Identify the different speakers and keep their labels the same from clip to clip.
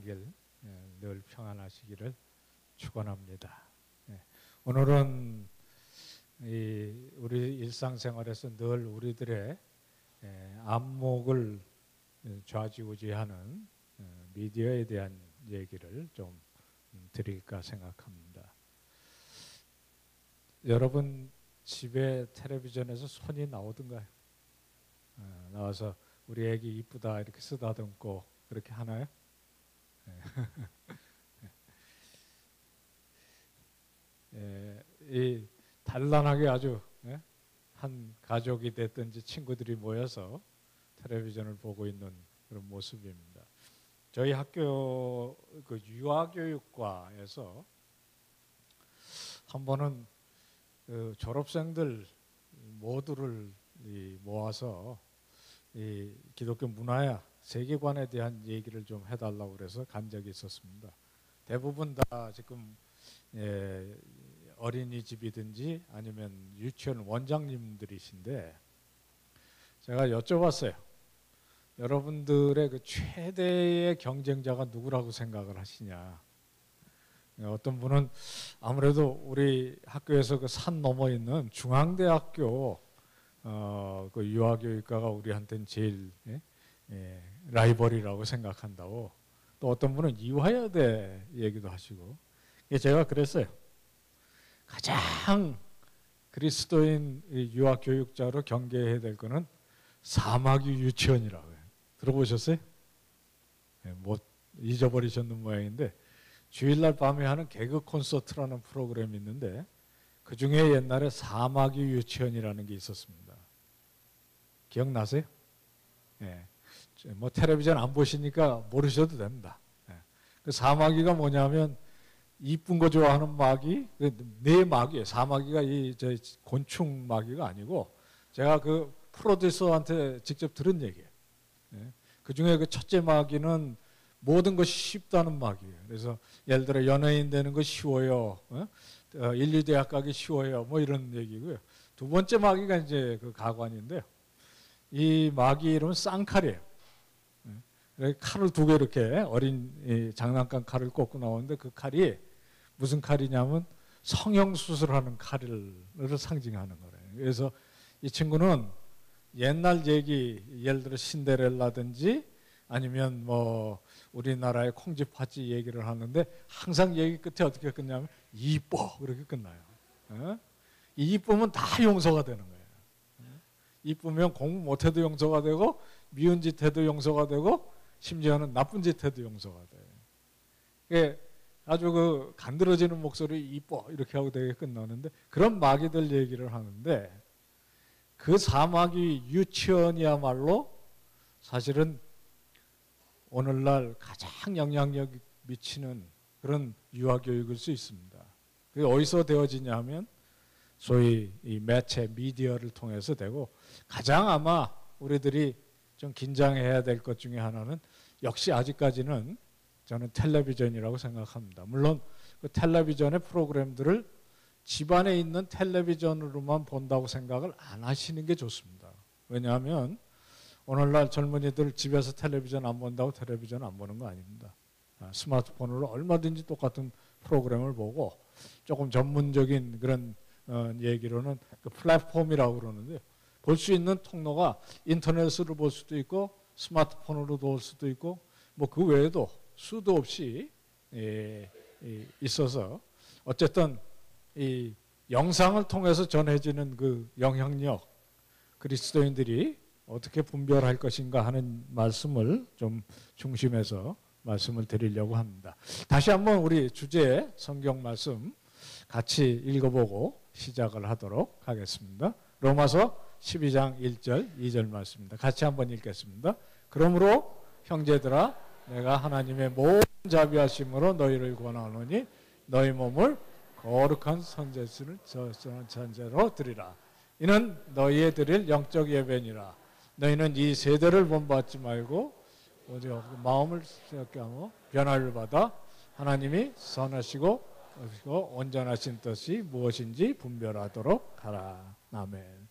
Speaker 1: 늘 평안하시기를 축원합니다. 오늘은 우리 일상생활에서 늘 우리들의 안목을 좌지우지하는 미디어에 대한 얘기를 좀 드릴까 생각합니다. 여러분 집에 텔레비전에서 손이 나오던가요? 나와서 우리 애기 이쁘다 이렇게 쓰다듬고 그렇게 하나요? 이 단란하게 아주 한 가족이 됐든지 친구들이 모여서 텔레비전을 보고 있는 그런 모습입니다. 저희 학교 그 유아교육과에서 한 번은 그 졸업생들 모두를 모아서 이 기독교 문화야 세계관에 대한 얘기를 좀 해달라고 그래서 간 적이 있었습니다. 대부분 다 지금 어린이집이든지 아니면 유치원 원장님들이신데 제가 여쭤봤어요. 여러분들의 그 최대의 경쟁자가 누구라고 생각을 하시냐? 어떤 분은 아무래도 우리 학교에서 그 산 넘어 있는 중앙대학교 그 유아교육과가 우리한테는 제일 라이벌이라고 생각한다고. 또 어떤 분은 이화여대 얘기도 하시고. 제가 그랬어요. 가장 그리스도인 유아교육자로 경계해야 될 거는 사마귀 유치원이라고 해요. 들어보셨어요? 못 잊어버리셨는 모양인데 주일날 밤에 하는 개그 콘서트라는 프로그램이 있는데 그 중에 옛날에 사마귀 유치원이라는 게 있었습니다. 기억나세요? 뭐 텔레비전 안 보시니까 모르셔도 됩니다. 그 사마귀가 뭐냐면 이쁜 거 좋아하는 마귀, 네 마귀예요. 사마귀가 저 곤충 마귀가 아니고 제가 그 프로듀서한테 직접 들은 얘기예요. 그 중에 그 첫째 마귀는 모든 것이 쉽다는 마귀예요. 그래서 예를 들어 연예인 되는 거 쉬워요. 인류대학 가기 쉬워요. 뭐 이런 얘기고요. 두 번째 마귀가 이제 그 가관인데요. 이 마귀 이름은 쌍칼이에요. 칼을 두 개 이렇게 어린 장난감 칼을 꽂고 나오는데 그 칼이 무슨 칼이냐면 성형수술하는 칼을 상징하는 거예요. 그래서 이 친구는 옛날 얘기, 예를 들어 신데렐라든지 아니면 뭐 우리나라의 콩쥐팥쥐 얘기를 하는데 항상 얘기 끝에 어떻게 끝나면 이뻐 그렇게 끝나요. 이 이쁘면 다 용서가 되는 거예요. 이쁘면 공부 못해도 용서가 되고 미운 짓 해도 용서가 되고 심지어는 나쁜 짓 해도 용서가 돼요. 아주 그 간드러지는 목소리 이뻐 이렇게 하고 되게 끝나는데 그런 마귀들 얘기를 하는데 그 사마귀 유치원이야말로 사실은 오늘날 가장 영향력 미치는 그런 유아교육일 수 있습니다. 그게 어디서 되어지냐 하면 소위 이 매체 미디어를 통해서 되고 가장 아마 우리들이 좀 긴장해야 될 것 중에 하나는 역시 아직까지는 저는 텔레비전이라고 생각합니다. 물론 그 텔레비전의 프로그램들을 집안에 있는 텔레비전으로만 본다고 생각을 안 하시는 게 좋습니다. 왜냐하면 오늘날 젊은이들 집에서 텔레비전 안 본다고 텔레비전 안 보는 거 아닙니다. 스마트폰으로 얼마든지 똑같은 프로그램을 보고 조금 전문적인 그런 얘기로는 그 플랫폼이라고 그러는데 볼 수 있는 통로가 인터넷으로 볼 수도 있고 스마트폰으로 볼 수도 있고 뭐 그 외에도 수도 없이 있어서 어쨌든 이 영상을 통해서 전해지는 그 영향력 그리스도인들이 어떻게 분별할 것인가 하는 말씀을 좀 중심해서 말씀을 드리려고 합니다. 다시 한번 우리 주제 성경 말씀 같이 읽어보고 시작을 하도록 하겠습니다. 로마서 12장 1절 2절 말씀입니다. 같이 한번 읽겠습니다. 그러므로 형제들아 내가 하나님의 모든 자비하심으로 너희를 권하노니 너희 몸을 거룩한 선제로 드리라. 이는 너희에 드릴 영적 예배니라. 너희는 이 세대를 본받지 말고 오직 마음을 새롭게 하고 변화를 받아 하나님이 선하시고 온전하신 뜻이 무엇인지 분별하도록 하라. 아멘.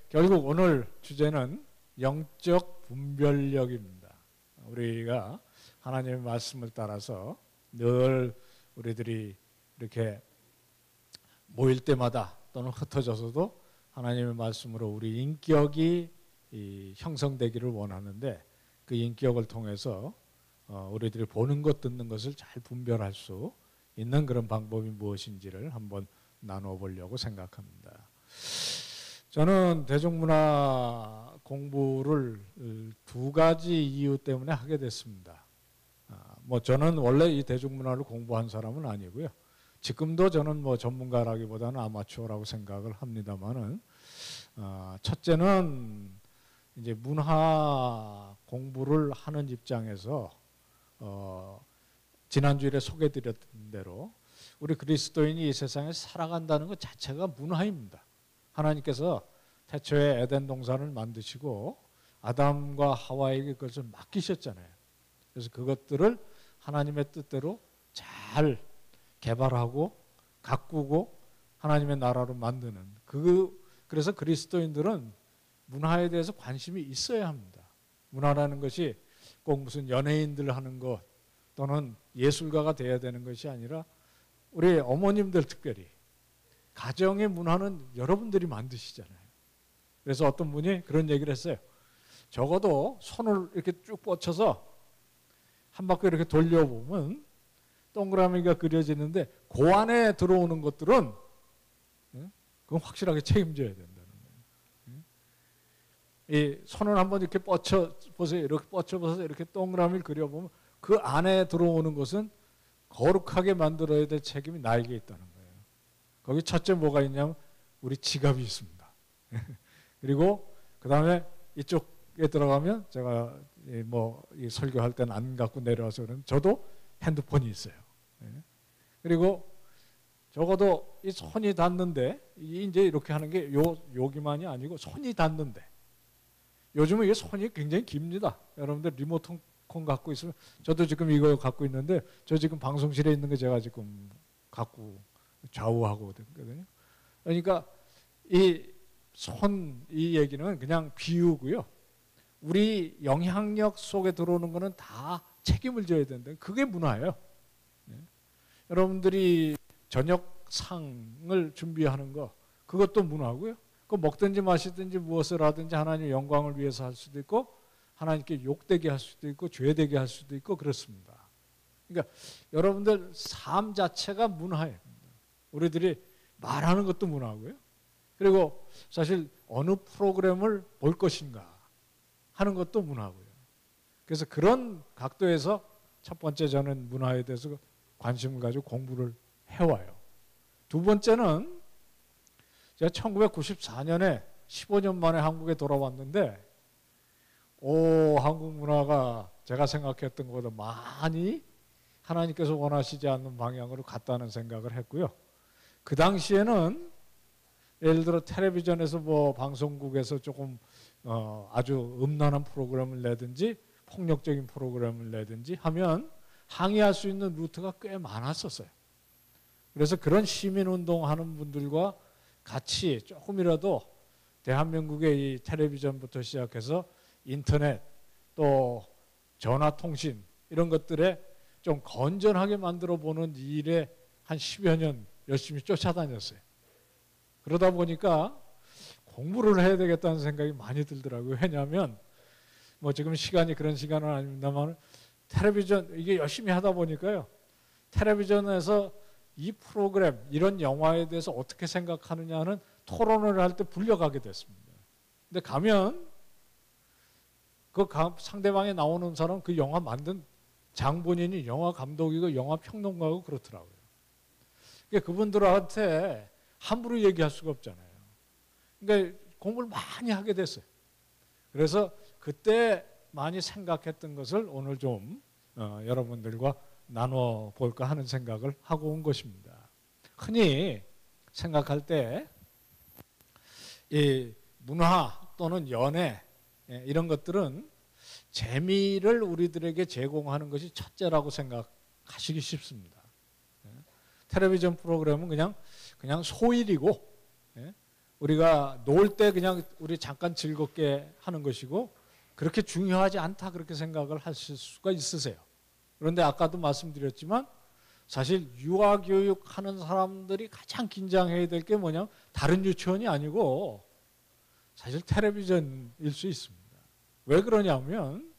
Speaker 1: 결국 오늘 주제는 영적 분별력입니다. 우리가 하나님의 말씀을 따라서 늘 우리들이 이렇게 모일 때마다 또는 흩어져서도 하나님의 말씀으로 우리 인격이 형성되기를 원하는데 그 인격을 통해서 우리들이 보는 것, 듣는 것을 잘 분별할 수 있는 그런 방법이 무엇인지를 한번 나누어 보려고 생각합니다. 저는 대중문화 공부를 두 가지 이유 때문에 하게 됐습니다. 뭐 저는 원래 이 대중문화를 공부한 사람은 아니고요. 지금도 저는 뭐 전문가라기보다는 아마추어라고 생각을 합니다만은 첫째는 이제 문화 공부를 하는 입장에서 지난주일에 소개드렸던 대로 우리 그리스도인이 이 세상에 살아간다는 것 자체가 문화입니다. 하나님께서 태초에 에덴 동산을 만드시고 아담과 하와에게 그것을 맡기셨잖아요. 그래서 그것들을 하나님의 뜻대로 잘 개발하고 가꾸고 하나님의 나라로 만드는 그래서 그리스도인들은 문화에 대해서 관심이 있어야 합니다. 문화라는 것이 꼭 무슨 연예인들 하는 것 또는 예술가가 돼야 되는 것이 아니라 우리 어머님들 특별히 가정의 문화는 여러분들이 만드시잖아요. 그래서 어떤 분이 그런 얘기를 했어요. 적어도 손을 이렇게 쭉 뻗쳐서 한 바퀴 이렇게 돌려보면 동그라미가 그려지는데 그 안에 들어오는 것들은 그건 확실하게 책임져야 된다는 거예요. 이 손을 한번 이렇게 뻗쳐보세요. 이렇게 뻗쳐보세요. 이렇게 동그라미를 그려보면 그 안에 들어오는 것은 거룩하게 만들어야 될 책임이 나에게 있다는 거예요. 거기 첫째 뭐가 있냐면 우리 지갑이 있습니다. 그리고 그 다음에 이쪽에 들어가면 제가 이 설교할 때는 안 갖고 내려와서 그러는데 저도 핸드폰이 있어요. 그리고 적어도 이 손이 닿는데 이제 이렇게 하는 게 여기만이 아니고 손이 닿는데 요즘은 이 손이 굉장히 깁니다. 여러분들 리모컨 갖고 있으면 저도 지금 이거 갖고 있는데 저 지금 방송실에 있는 거 제가 지금 갖고 좌우하고 있거든요. 그러니까 이 얘기는 그냥 비유고요. 우리 영향력 속에 들어오는 거는 다 책임을 져야 된다. 그게 문화예요. 여러분들이 저녁상을 준비하는 거 그것도 문화고요. 그 먹든지 마시든지 무엇을 하든지 하나님의 영광을 위해서 할 수도 있고 하나님께 욕되게 할 수도 있고 죄되게 할 수도 있고 그렇습니다. 그러니까 여러분들 삶 자체가 문화예요. 우리들이 말하는 것도 문화고요. 그리고 사실 어느 프로그램을 볼 것인가 하는 것도 문화고요. 그래서 그런 각도에서 첫 번째 저는 문화에 대해서 관심을 가지고 공부를 해와요. 두 번째는 제가 1994년에 15년 만에 한국에 돌아왔는데 한국 문화가 제가 생각했던 것보다 많이 하나님께서 원하시지 않는 방향으로 갔다는 생각을 했고요. 그 당시에는 예를 들어 텔레비전에서 방송국에서 조금 아주 음란한 프로그램을 내든지 폭력적인 프로그램을 내든지 하면 항의할 수 있는 루트가 꽤 많았었어요. 그래서 그런 시민운동하는 분들과 같이 조금이라도 대한민국의 이 텔레비전부터 시작해서 인터넷 또 전화통신 이런 것들에 좀 건전하게 만들어보는 일에 한 10여 년 열심히 쫓아다녔어요. 그러다 보니까 공부를 해야 되겠다는 생각이 많이 들더라고요. 왜냐하면 지금 시간이 그런 시간은 아닙니다만 텔레비전 이게 열심히 하다 보니까요. 텔레비전에서 이 프로그램 이런 영화에 대해서 어떻게 생각하느냐는 토론을 할 때 불려가게 됐습니다. 근데 가면 그 상대방에 나오는 사람 그 영화 만든 장본인이 영화 감독이고 영화 평론가고 그렇더라고요. 그러니까 그분들한테 함부로 얘기할 수가 없잖아요. 그러니까 공부를 많이 하게 됐어요. 그래서 그때 많이 생각했던 것을 오늘 좀 여러분들과 나눠 볼까 하는 생각을 하고 온 것입니다. 흔히 생각할 때 이 문화 또는 연애 이런 것들은 재미를 우리들에게 제공하는 것이 첫째라고 생각하시기 쉽습니다. 텔레비전 프로그램은 그냥 소일이고 우리가 놀 때 그냥 우리 잠깐 즐겁게 하는 것이고 그렇게 중요하지 않다 그렇게 생각을 하실 수가 있으세요. 그런데 아까도 말씀드렸지만 사실 유아교육하는 사람들이 가장 긴장해야 될 게 뭐냐면 다른 유치원이 아니고 사실 텔레비전일 수 있습니다. 왜 그러냐면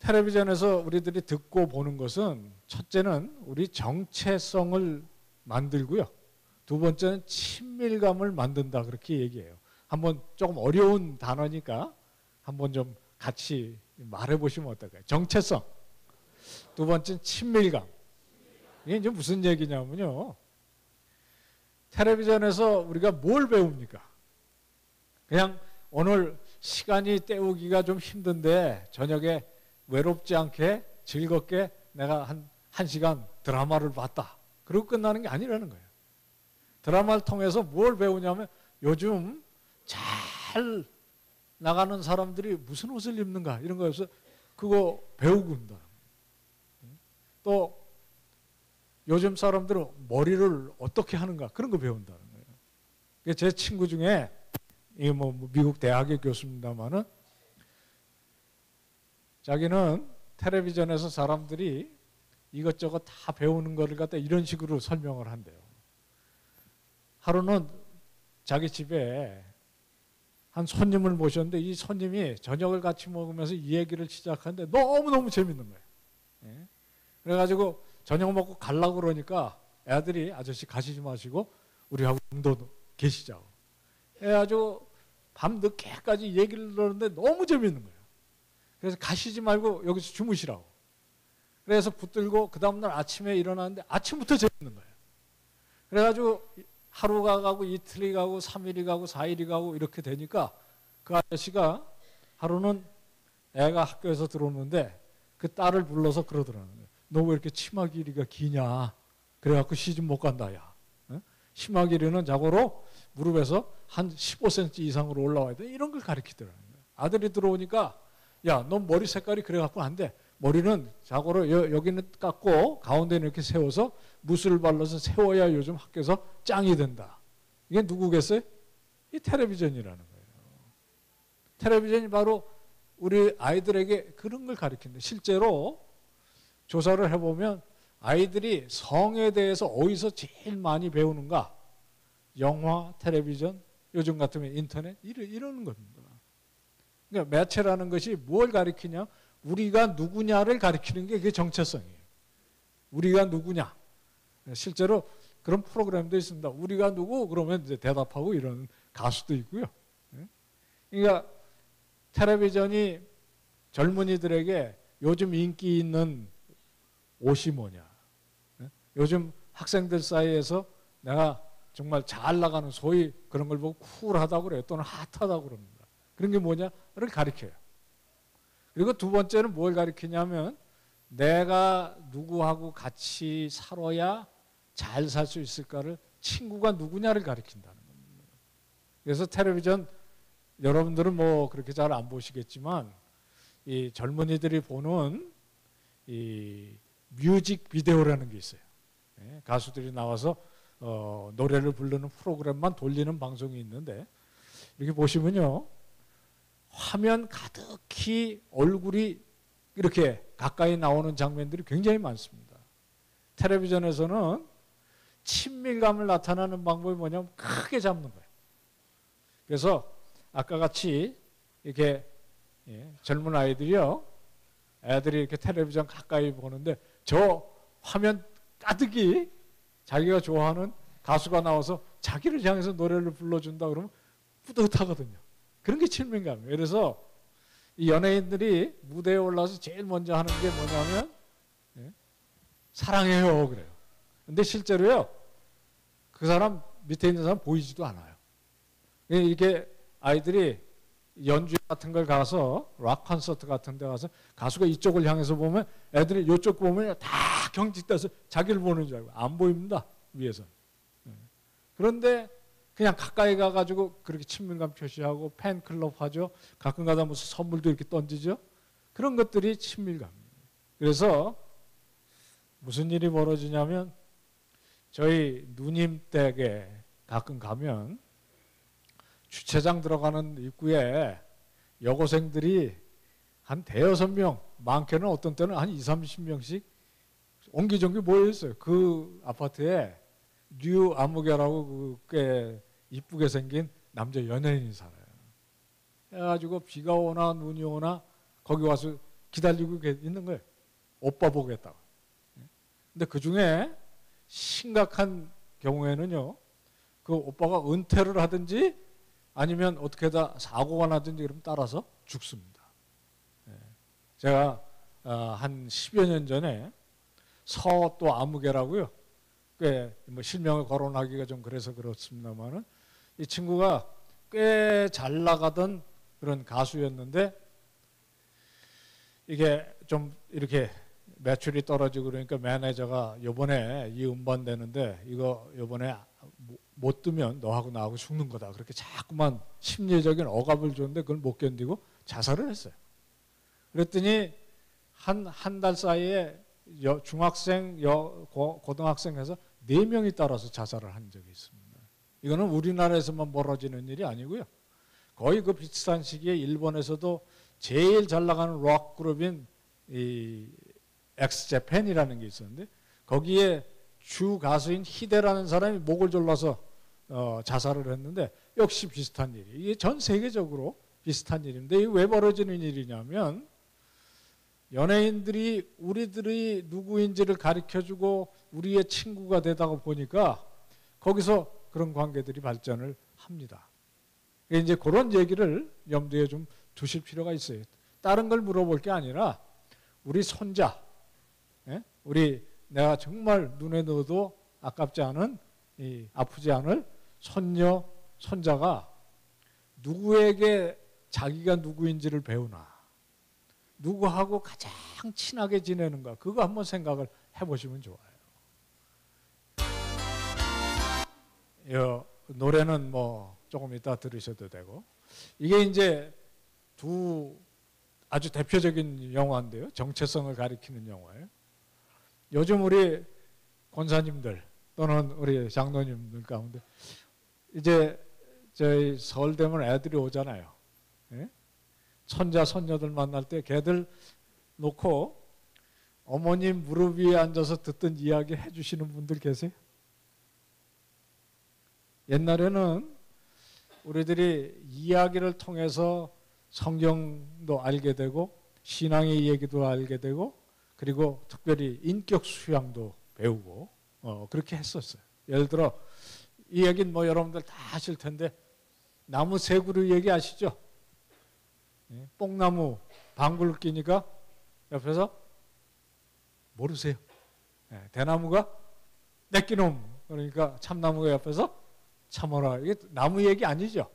Speaker 1: 텔레비전에서 우리들이 듣고 보는 것은 첫째는 우리 정체성을 만들고요. 두 번째는 친밀감을 만든다 그렇게 얘기해요. 한번 조금 어려운 단어니까 한번 좀 같이 말해 보시면 어떨까요? 정체성. 두 번째는 친밀감. 이게 이제 무슨 얘기냐면요. 텔레비전에서 우리가 뭘 배웁니까? 그냥 오늘 시간이 때우기가 좀 힘든데 저녁에 외롭지 않게 즐겁게 내가 한 시간 드라마를 봤다. 그러고 끝나는 게 아니라는 거예요. 드라마를 통해서 뭘 배우냐면 요즘 잘 나가는 사람들이 무슨 옷을 입는가 이런 거에서 그거 배우고 온다. 또 요즘 사람들은 머리를 어떻게 하는가 그런 거 배운다는 거예요. 제 친구 중에 이게 뭐 미국 대학의 교수입니다만은 자기는 텔레비전에서 사람들이 이것저것 다 배우는 거를 갖다 이런 식으로 설명을 한대요. 하루는 자기 집에 한 손님을 모셨는데 이 손님이 저녁을 같이 먹으면서 이 얘기를 시작하는데 너무너무 재밌는 거예요. 예? 그래가지고 저녁 먹고 가려고 그러니까 애들이 아저씨 가시지 마시고 우리하고 좀 더 계시자고. 해가지고 밤 늦게까지 얘기를 들었는데 너무 재밌는 거예요. 그래서 가시지 말고 여기서 주무시라고. 그래서 붙들고 그 다음날 아침에 일어났는데 아침부터 재밌는 거예요. 그래가지고 하루가 가고 이틀이 가고 3일이 가고 4일이 가고 이렇게 되니까 그 아저씨가 하루는 애가 학교에서 들어오는데 그 딸을 불러서 그러더라고요. 너 왜 이렇게 치마 길이가 기냐? 그래갖고 시집 못 간다 야. 치마 길이는 자고로 무릎에서 한 15cm 이상으로 올라와야 돼. 이런 걸 가르치더라고요. 아들이 들어오니까 야, 너 머리 색깔이 그래갖고 안 돼. 머리는 자고로 여기는 깎고 가운데는 이렇게 세워서 무스를 발라서 세워야 요즘 학교에서 짱이 된다. 이게 누구겠어요? 이 텔레비전이라는 거예요. 텔레비전이 바로 우리 아이들에게 그런 걸 가르친다. 실제로 조사를 해보면 아이들이 성에 대해서 어디서 제일 많이 배우는가? 영화, 텔레비전, 요즘 같으면 인터넷 이러는 겁니다. 그러니까 매체라는 것이 뭘 가리키냐? 우리가 누구냐를 가리키는 게 그게 정체성이에요. 우리가 누구냐? 실제로 그런 프로그램도 있습니다. 우리가 누구? 그러면 이제 대답하고 이런 가수도 있고요. 그러니까 텔레비전이 젊은이들에게 요즘 인기 있는 옷이 뭐냐? 요즘 학생들 사이에서 내가 정말 잘 나가는 소위 그런 걸 보고 쿨하다고 그래요. 또는 핫하다고 그럽니다. 그런 게 뭐냐를 가리켜요. 그리고 두 번째는 뭘 가리키냐면 내가 누구하고 같이 살아야 잘 살 수 있을까를 친구가 누구냐를 가리킨다는 겁니다. 그래서 텔레비전 여러분들은 뭐 그렇게 잘 안 보시겠지만 이 젊은이들이 보는 이 뮤직 비디오라는 게 있어요. 가수들이 나와서 노래를 부르는 프로그램만 돌리는 방송이 있는데 이렇게 보시면요. 화면 가득히 얼굴이 이렇게 가까이 나오는 장면들이 굉장히 많습니다. 텔레비전에서는 친밀감을 나타내는 방법이 뭐냐면 크게 잡는 거예요. 그래서 아까 같이 이렇게 젊은 아이들이요. 애들이 이렇게 텔레비전 가까이 보는데 저 화면 가득히 자기가 좋아하는 가수가 나와서 자기를 향해서 노래를 불러준다 그러면 뿌듯하거든요. 그런 게 친밀감이에요. 그래서 이 연예인들이 무대에 올라서 제일 먼저 하는 게 뭐냐면 사랑해요 그래요. 근데 실제로요. 그 사람 밑에 있는 사람 보이지도 않아요. 이렇게 아이들이 연주 같은 걸 가서 락 콘서트 같은 데 가서 가수가 이쪽을 향해서 보면 애들이 이쪽 보면 다 경직돼서 자기를 보는 줄 알고 안 보입니다. 위에서. 그런데 그냥 가까이 가가지고 그렇게 친밀감 표시하고 팬클럽 하죠. 가끔 가다 무슨 선물도 이렇게 던지죠. 그런 것들이 친밀감이에요. 그래서 무슨 일이 벌어지냐면 저희 누님 댁에 가끔 가면 주차장 들어가는 입구에 여고생들이 한 대여섯 명, 많게는 어떤 때는 한 20, 30명씩 옹기종기 모여 있어요. 그 아파트에 류 아무개라고 꽤 이쁘게 생긴 남자 연예인이 살아요. 해가지고 비가 오나 눈이 오나 거기 와서 기다리고 있는 거예요. 오빠 보겠다고. 근데 그 중에 심각한 경우에는요, 그 오빠가 은퇴를 하든지 아니면 어떻게다 사고가 나든지 그러면 따라서 죽습니다. 제가 한 10여 년 전에 서또 아무개라고요. 꽤 뭐 실명을 거론하기가 좀 그래서 그렇습니다만은 이 친구가 꽤 잘 나가던 그런 가수였는데 이게 좀 이렇게 매출이 떨어지고 그러니까 매니저가 요번에 이 음반 되는데 이거 요번에 못 뜨면 너하고 나하고 죽는 거다. 그렇게 자꾸만 심리적인 억압을 줬는데 그걸 못 견디고 자살을 했어요. 그랬더니 한 달 사이에 중학생, 고등학생 해서 4명이 따라서 자살을 한 적이 있습니다. 이거는 우리나라에서만 벌어지는 일이 아니고요. 거의 그 비슷한 시기에 일본에서도 제일 잘 나가는 록 그룹인 이 엑스제팬이라는 게 있었는데 거기에 주 가수인 히데라는 사람이 목을 졸라서 자살을 했는데 역시 비슷한 일이 이게 전 세계적으로 비슷한 일인데 이게 왜 벌어지는 일이냐면 연예인들이 우리들이 누구인지를 가르쳐주고 우리의 친구가 되다가 보니까 거기서 그런 관계들이 발전을 합니다. 이제 그런 얘기를 염두에 좀 두실 필요가 있어요. 다른 걸 물어볼 게 아니라 우리 손자, 우리 내가 정말 눈에 넣어도 아깝지 않은 아프지 않을 손녀, 손자가 누구에게 자기가 누구인지를 배우나 누구하고 가장 친하게 지내는가 그거 한번 생각을 해보시면 좋아요. 노래는 뭐 조금 이따 들으셔도 되고 이게 이제 두 아주 대표적인 영화인데요. 정체성을 가리키는 영화예요. 요즘 우리 권사님들 또는 우리 장로님들 가운데 이제 저희 설 되면 애들이 오잖아요. 예? 손자 손녀들 만날 때 걔들 놓고 어머님 무릎 위에 앉아서 듣던 이야기 해주시는 분들 계세요? 옛날에는 우리들이 이야기를 통해서 성경도 알게 되고 신앙의 얘기도 알게 되고 그리고 특별히 인격 수양도 배우고 그렇게 했었어요. 예를 들어 이 얘기는 뭐 여러분들 다 아실 텐데 나무 새구리 얘기 아시죠? 뽕나무 방구를 끼니까 옆에서 모르세요. 대나무가 내끼놈 그러니까 참나무가 옆에서 참어라. 이게 나무 얘기 아니죠.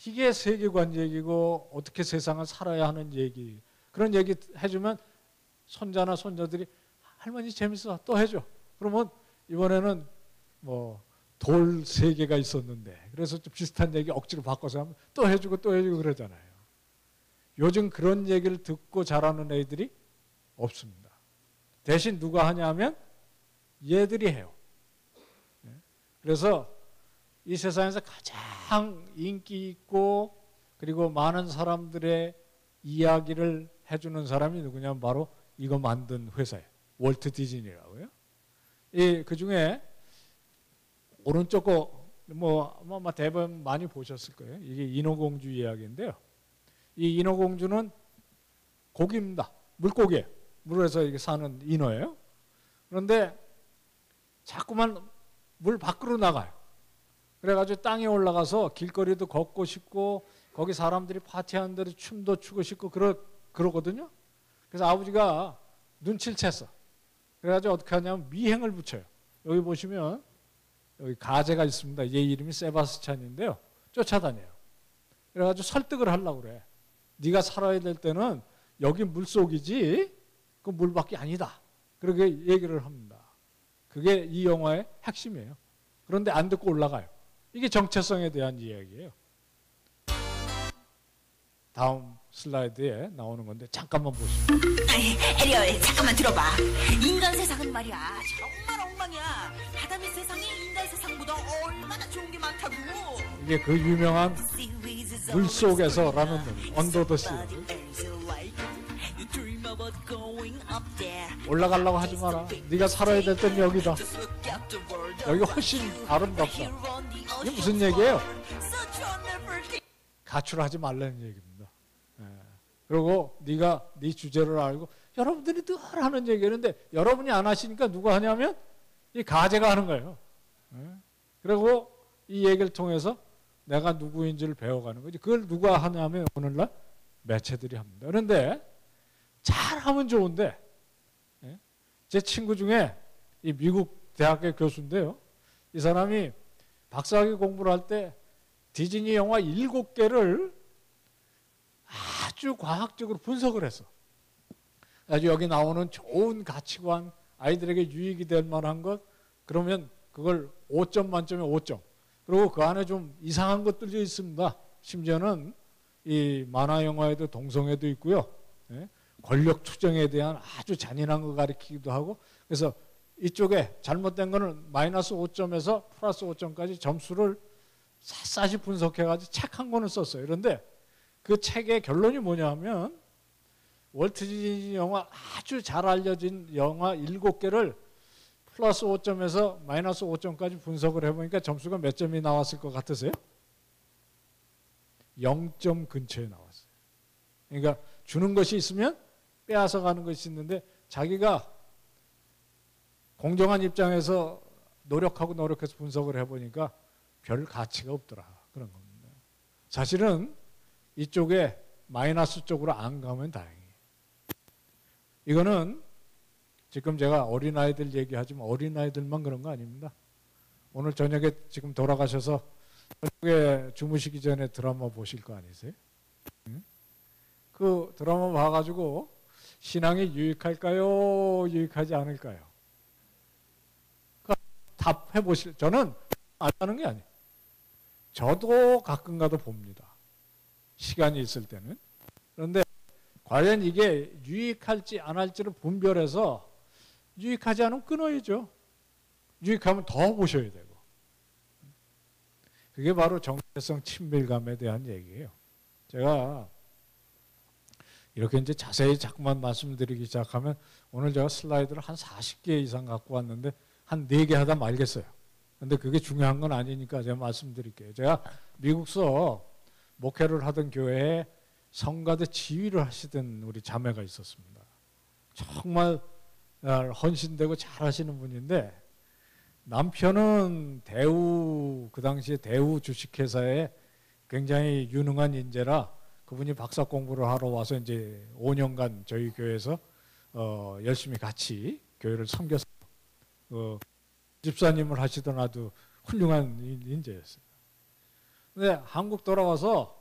Speaker 1: 이게 세계관 얘기고 어떻게 세상을 살아야 하는 얘기. 그런 얘기 해주면 손자나 손녀들이 할머니 재밌어 또 해줘. 그러면 이번에는 뭐 돌 3개가 있었는데 그래서 좀 비슷한 얘기 억지로 바꿔서 하면 또 해주고 또 해주고 그러잖아요. 요즘 그런 얘기를 듣고 자라는 애들이 없습니다. 대신 누가 하냐면 얘들이 해요. 그래서 이 세상에서 가장 인기 있고 그리고 많은 사람들의 이야기를 해주는 사람이 누구냐면 바로 이거 만든 회사예요. 월트 디즈니라고요. 그 중에 오른쪽 거 뭐 대부분 많이 보셨을 거예요. 이게 인어공주 이야기인데요. 이 인어공주는 고기입니다. 물고기예요. 물에서 이게 사는 인어예요. 그런데 자꾸만 물 밖으로 나가요. 그래가지고 땅에 올라가서 길거리도 걷고 싶고 거기 사람들이 파티하는 대로 춤도 추고 싶고 그러거든요. 그래서 아버지가 눈치를 챘어. 그래가지고 어떻게 하냐면 미행을 붙여요. 여기 보시면 여기 가재가 있습니다. 얘 이름이 세바스찬인데요. 쫓아다녀요. 그래가지고 설득을 하려고 그래. 네가 살아야 될 때는 여기 물속이지 그 물밖에 아니다. 그렇게 얘기를 합니다. 그게 이 영화의 핵심이에요. 그런데 안 듣고 올라가요. 이게 정체성에 대한 이야기예요. 다음 슬라이드에 나오는 건데 잠깐만 보시죠.
Speaker 2: 에리얼 잠깐만 들어봐. 인간 세상은 말이야 정말 엉망이야. 하다미 세상이 인간 세상보다 얼마나 좋은 게 많다고.
Speaker 1: 이게 그 유명한 물속에서라는 언더 더 씨. 올라가려고 하지 마라. 네가 살아야 될 땐 여기다. 여기 훨씬 아름답다. 이게 무슨 얘기예요? 가출하지 말라는 얘기입니다. 예. 그리고 네가 네 주제를 알고 여러분들이 늘 하는 얘기인데 여러분이 안 하시니까 누가 하냐면 이 가제가 하는 거예요. 예. 그리고 이 얘기를 통해서 내가 누구인지를 배워가는 거지. 그걸 누가 하냐면 오늘날 매체들이 합니다. 그런데 잘하면 좋은데 예? 제 친구 중에 이 미국 대학의 교수인데요. 이 사람이 박사학위 공부를 할 때 디즈니 영화 7개를 아주 과학적으로 분석을 했어. 아주 여기 나오는 좋은 가치관, 아이들에게 유익이 될 만한 것, 그러면 그걸 5점 만점에 5점. 그리고 그 안에 좀 이상한 것들도 있습니다. 심지어는 이 만화 영화에도 동성애도 있고요. 예? 권력 투쟁에 대한 아주 잔인한 거 가리키기도 하고. 그래서 이쪽에 잘못된 거는 마이너스 5점에서 플러스 5점까지 점수를 샅샅이 분석해가지고 책 한 권을 썼어요. 그런데 그 책의 결론이 뭐냐면 월트 디즈니 영화 아주 잘 알려진 영화 7개를 플러스 5점에서 마이너스 5점까지 분석을 해보니까 점수가 몇 점이 나왔을 것 같으세요? 0점 근처에 나왔어요. 그러니까 주는 것이 있으면 빼앗아 가는 것이 있는데 자기가 공정한 입장에서 노력해서 분석을 해보니까 별 가치가 없더라. 그런 겁니다. 사실은 이쪽에 마이너스 쪽으로 안 가면 다행이에요. 이거는 지금 제가 어린아이들 얘기하지만 어린아이들만 그런 거 아닙니다. 오늘 저녁에 지금 돌아가셔서 저녁에 주무시기 전에 드라마 보실 거 아니세요? 응? 그 드라마 봐가지고 신앙이 유익할까요? 유익하지 않을까요? 답해 보실. 저는 안 하는 게 아니에요. 저도 가끔 가도 봅니다. 시간이 있을 때는. 그런데 과연 이게 유익할지 안 할지를 분별해서 유익하지 않으면 끊어야죠. 유익하면 더 보셔야 되고. 그게 바로 정체성 친밀감에 대한 얘기예요. 제가 이렇게 이제 자세히 자꾸만 말씀드리기 시작하면 오늘 제가 슬라이드를 한 40개 이상 갖고 왔는데 한 4개 하다 말겠어요. 근데 그게 중요한 건 아니니까 제가 말씀드릴게요. 제가 미국서 목회를 하던 교회에 성가대 지휘를 하시던 우리 자매가 있었습니다. 정말 헌신되고 잘하시는 분인데 남편은 그 당시에 대우 주식회사에 굉장히 유능한 인재라 그분이 박사 공부를 하러 와서 이제 5년간 저희 교회에서 열심히 같이 교회를 섬겼어요. 집사님을 하시던 아주 훌륭한 인재였어요. 근데 한국 돌아와서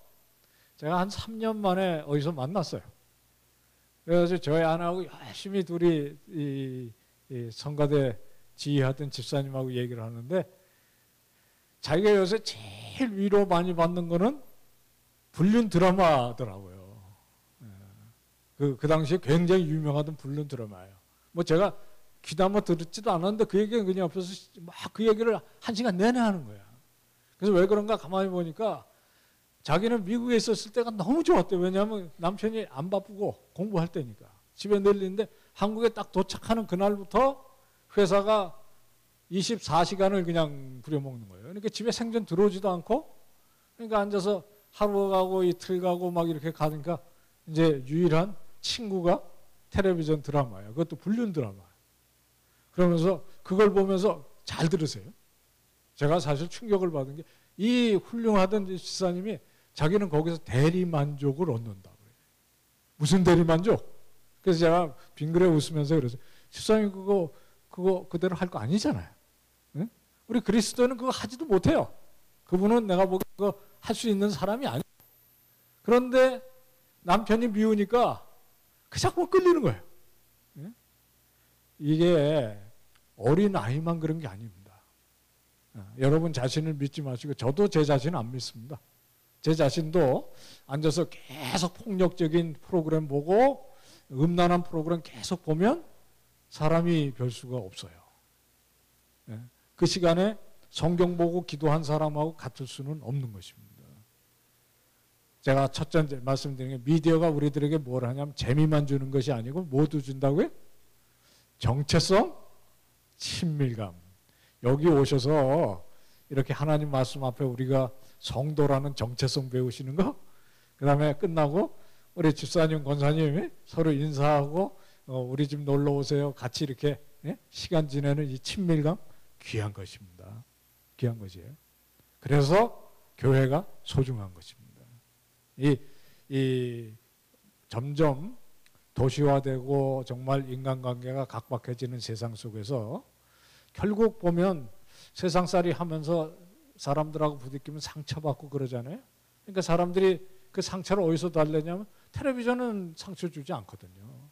Speaker 1: 제가 한 3년 만에 어디서 만났어요. 그래서 저희 아내하고 열심히 둘이 이 성가대 지휘하던 집사님하고 얘기를 하는데 자기가 요새 제일 위로 많이 받는 거는 불륜 드라마더라고요. 그 당시에 굉장히 유명하던 불륜 드라마예요. 뭐 제가 귀담아 듣지도 않았는데 그 얘기가 그냥 없어서 막 그 얘기를 1시간 내내 하는 거야. 그래서 왜 그런가 가만히 보니까 자기는 미국에 있었을 때가 너무 좋았대요. 왜냐하면 남편이 안 바쁘고 공부할 때니까. 집에 늘리는데 한국에 딱 도착하는 그날부터 회사가 24시간을 그냥 부려먹는 거예요. 그러니까 집에 생전 들어오지도 않고 그러니까 앉아서 하루 가고 이틀 가고 막 이렇게 가니까 이제 유일한 친구가 텔레비전 드라마예요. 그것도 불륜 드라마. 그러면서 그걸 보면서 잘 들으세요. 제가 사실 충격을 받은 게 이 훌륭하던 집사님이 자기는 거기서 대리만족을 얻는다. 무슨 대리만족? 그래서 제가 빙그레 웃으면서 그래서 집사님 그거 그대로 할 거 아니잖아요. 응? 우리 그리스도는 그거 하지도 못해요. 그분은 내가 보기에 그거 할 수 있는 사람이 아니에요. 그런데 남편이 미우니까 그 자꾸 끌리는 거예요. 응? 이게 어린 아이만 그런 게 아닙니다. 여러분 자신을 믿지 마시고 저도 제 자신을 안 믿습니다. 제 자신도 앉아서 계속 폭력적인 프로그램 보고 음란한 프로그램 계속 보면 사람이 별 수가 없어요. 그 시간에 성경 보고 기도한 사람하고 같을 수는 없는 것입니다. 제가 첫째 말씀드린 게 미디어가 우리들에게 뭘 하냐면 재미만 주는 것이 아니고 뭐도 준다고요? 정체성, 친밀감. 여기 오셔서 이렇게 하나님 말씀 앞에 우리가 성도라는 정체성 배우시는 거, 그 다음에 끝나고 우리 집사님, 권사님이 서로 인사하고 우리 집 놀러 오세요. 같이 이렇게 시간 지내는 이 친밀감, 귀한 것입니다. 귀한 것이에요. 그래서 교회가 소중한 것입니다. 이 점점 도시화되고 정말 인간관계가 각박해지는 세상 속에서 결국 보면 세상살이 하면서 사람들하고 부딪히면 상처받고 그러잖아요. 그러니까 사람들이 그 상처를 어디서 달래냐면 텔레비전은 상처 주지 않거든요.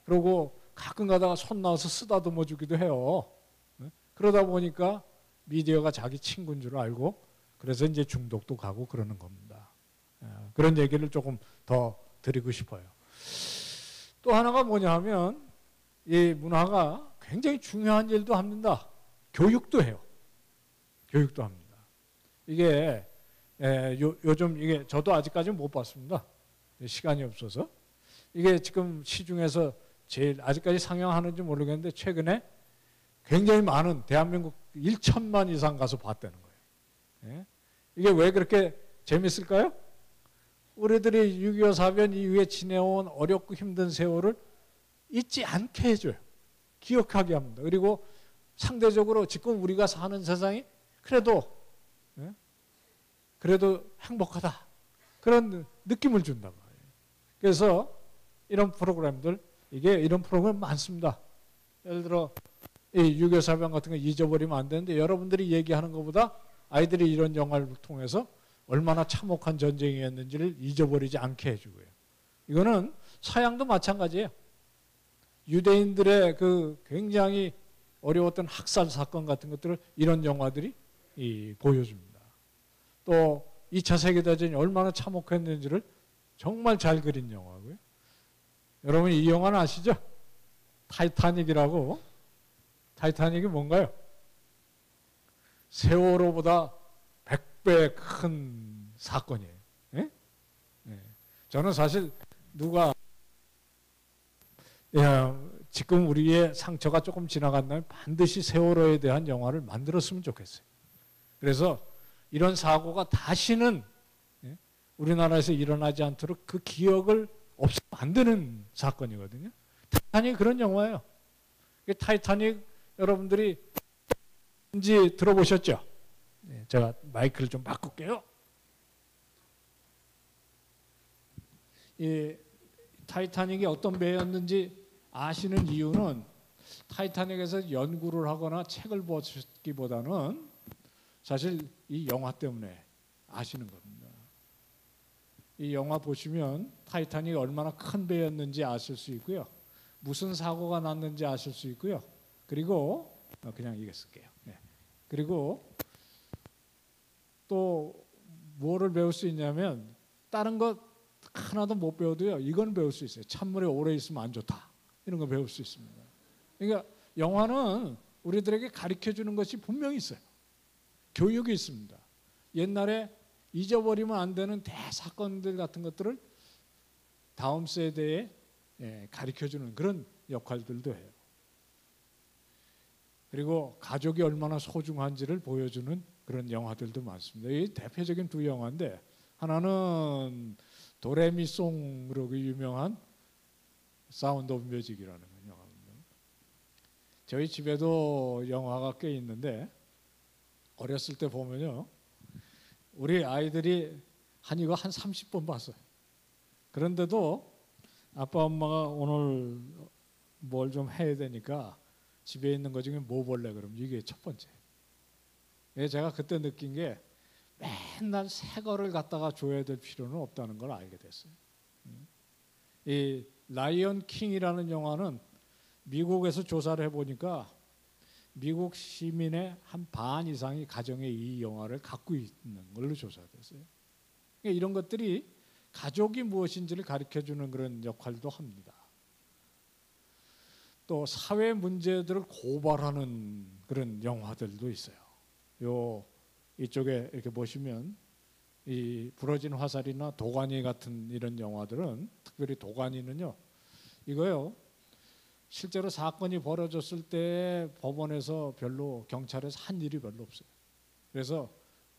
Speaker 1: 그리고 가끔 가다가 손 나와서 쓰다듬어 주기도 해요. 그러다 보니까 미디어가 자기 친구인 줄 알고 그래서 이제 중독도 가고 그러는 겁니다. 그런 얘기를 조금 더 드리고 싶어요. 또 하나가 뭐냐 하면 이 문화가 굉장히 중요한 일도 합니다. 교육도 해요. 교육도 합니다. 이게 요즘 이게 저도 아직까지는 못 봤습니다. 시간이 없어서. 이게 지금 시중에서 제일 아직까지 상영하는지 모르겠는데 최근에 굉장히 많은 대한민국 1천만 이상 가서 봤다는 거예요. 이게 왜 그렇게 재밌을까요? 우리들이 6.25 사변 이후에 지내온 어렵고 힘든 세월을 잊지 않게 해줘요. 기억하게 합니다. 그리고 상대적으로 지금 우리가 사는 세상이 그래도 행복하다. 그런 느낌을 준단 말이에요. 그래서 이런 프로그램들, 이런 프로그램 많습니다. 예를 들어 이 6.25 사변 같은 거 잊어버리면 안 되는데 여러분들이 얘기하는 것보다 아이들이 이런 영화를 통해서 얼마나 참혹한 전쟁이었는지를 잊어버리지 않게 해주고요. 이거는 서양도 마찬가지예요. 유대인들의 그 굉장히 어려웠던 학살 사건 같은 것들을 이런 영화들이 보여줍니다. 또 2차 세계대전이 얼마나 참혹했는지를 정말 잘 그린 영화고요. 여러분 이 영화는 아시죠? 타이타닉이라고. 타이타닉이 뭔가요? 세월호보다 100배 큰 사건이에요. 예? 예. 저는 사실 지금 우리의 상처가 조금 지나간다면 반드시 세월호에 대한 영화를 만들었으면 좋겠어요. 그래서 이런 사고가 다시는 우리나라에서 일어나지 않도록 그 기억을 만드는 사건이거든요. 타이타닉 그런 영화예요. 타이타닉 여러분들이 뭔지 들어보셨죠? 제가 마이크를 좀 바꿀게요. 이 타이타닉이 어떤 배였는지 아시는 이유는 타이타닉에서 연구를 하거나 책을 보기보다는 사실 이 영화 때문에 아시는 겁니다. 이 영화 보시면 타이타닉이 얼마나 큰 배였는지 아실 수 있고요. 무슨 사고가 났는지 아실 수 있고요. 그리고 그냥 이게 쓸게요. 그리고 또 뭐를 배울 수 있냐면 다른 것 하나도 못 배워도요. 이건 배울 수 있어요. 찬물에 오래 있으면 안 좋다. 이런 거 배울 수 있습니다. 그러니까 영화는 우리들에게 가르쳐주는 것이 분명히 있어요. 교육이 있습니다. 옛날에 잊어버리면 안 되는 대사건들 같은 것들을 다음 세대에 가르쳐주는 그런 역할들도 해요. 그리고 가족이 얼마나 소중한지를 보여주는 그런 영화들도 많습니다. 이 대표적인 두 영화인데 하나는 도레미송으로 유명한 사운드 오브 뮤직이라는 영화입니다. 저희 집에도 영화가 꽤 있는데 어렸을 때 보면요. 우리 아이들이 이거 한 30번 봤어요. 그런데도 아빠 엄마가 오늘 뭘 좀 해야 되니까 집에 있는 것 중에 뭐 볼래? 그럼 이게 첫 번째. 제가 그때 느낀 게 맨날 새 거를 갖다가 줘야 될 필요는 없다는 걸 알게 됐어요. 이 라이언 킹이라는 영화는 미국에서 조사를 해보니까 미국 시민의 한 반 이상이 가정에 이 영화를 갖고 있는 걸로 조사됐어요. 그러니까 이런 것들이 가족이 무엇인지를 가르쳐주는 그런 역할도 합니다. 또 사회 문제들을 고발하는 그런 영화들도 있어요. 이쪽에 이렇게 보시면 이 부러진 화살이나 도가니 같은 이런 영화들은, 특별히 도가니는요, 이거요, 실제로 사건이 벌어졌을 때 법원에서 별로, 경찰에서 한 일이 별로 없어요. 그래서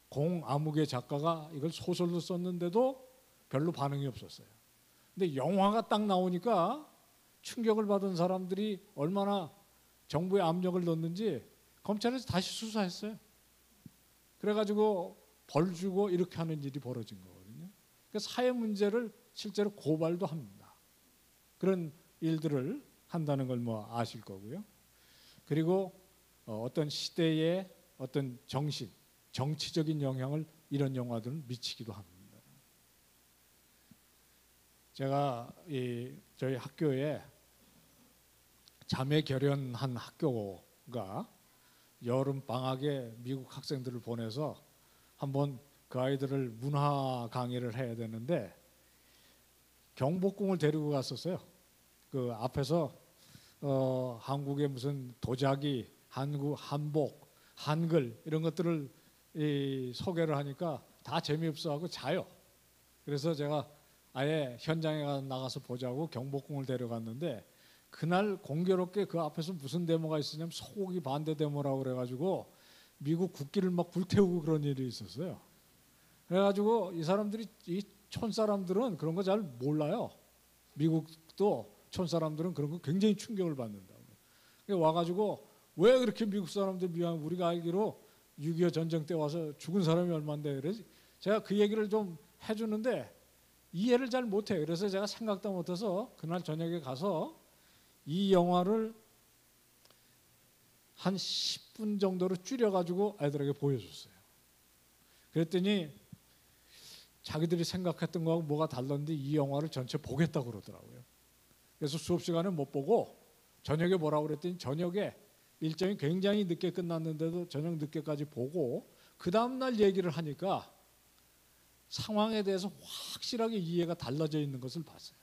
Speaker 1: 공아무개 작가가 이걸 소설로 썼는데도 별로 반응이 없었어요. 근데 영화가 딱 나오니까 충격을 받은 사람들이 얼마나 정부에 압력을 넣었는지 검찰에서 다시 수사했어요. 그래가지고 벌 주고 이렇게 하는 일이 벌어진 거거든요. 그러니까 사회 문제를 실제로 고발도 합니다. 그런 일들을 한다는 걸 뭐 아실 거고요. 그리고 어떤 시대의 어떤 정신, 정치적인 영향을 이런 영화들은 미치기도 합니다. 제가 저희 학교에 자매 결연한 학교가 여름 방학에 미국 학생들을 보내서 한번 그 아이들을 문화 강의를 해야 되는데 경복궁을 데리고 갔었어요. 그 앞에서 한국의 무슨 도자기, 한복, 한글 이런 것들을 소개를 하니까 다 재미없어하고 자요. 그래서 제가 아예 현장에 나가서 보자고 경복궁을 데려갔는데 그날 공교롭게 그 앞에서 무슨 데모가 있었냐면 소고기 반대 데모라고 그래가지고 미국 국기를 막 불태우고 그런 일이 있었어요. 그래가지고 이 사람들이, 이 촌사람들은 그런 거 잘 몰라요. 미국도 촌사람들은 그런 거 굉장히 충격을 받는다고. 와가지고 왜 그렇게 미국 사람들 미안, 우리가 알기로 6.25 전쟁 때 와서 죽은 사람이 얼마인데, 그래서 제가 그 얘기를 좀 해주는데 이해를 잘 못해요. 그래서 제가 생각도 못해서 그날 저녁에 가서 이 영화를 한 10분 정도로 줄여가지고 아이들에게 보여줬어요. 그랬더니 자기들이 생각했던 거하고 뭐가 달랐는데 이 영화를 전체 보겠다고 그러더라고요. 그래서 수업 시간에 못 보고 저녁에 보라고 그랬더니 저녁에 일정이 굉장히 늦게 끝났는데도 저녁 늦게까지 보고 그 다음날 얘기를 하니까 상황에 대해서 확실하게 이해가 달라져 있는 것을 봤어요.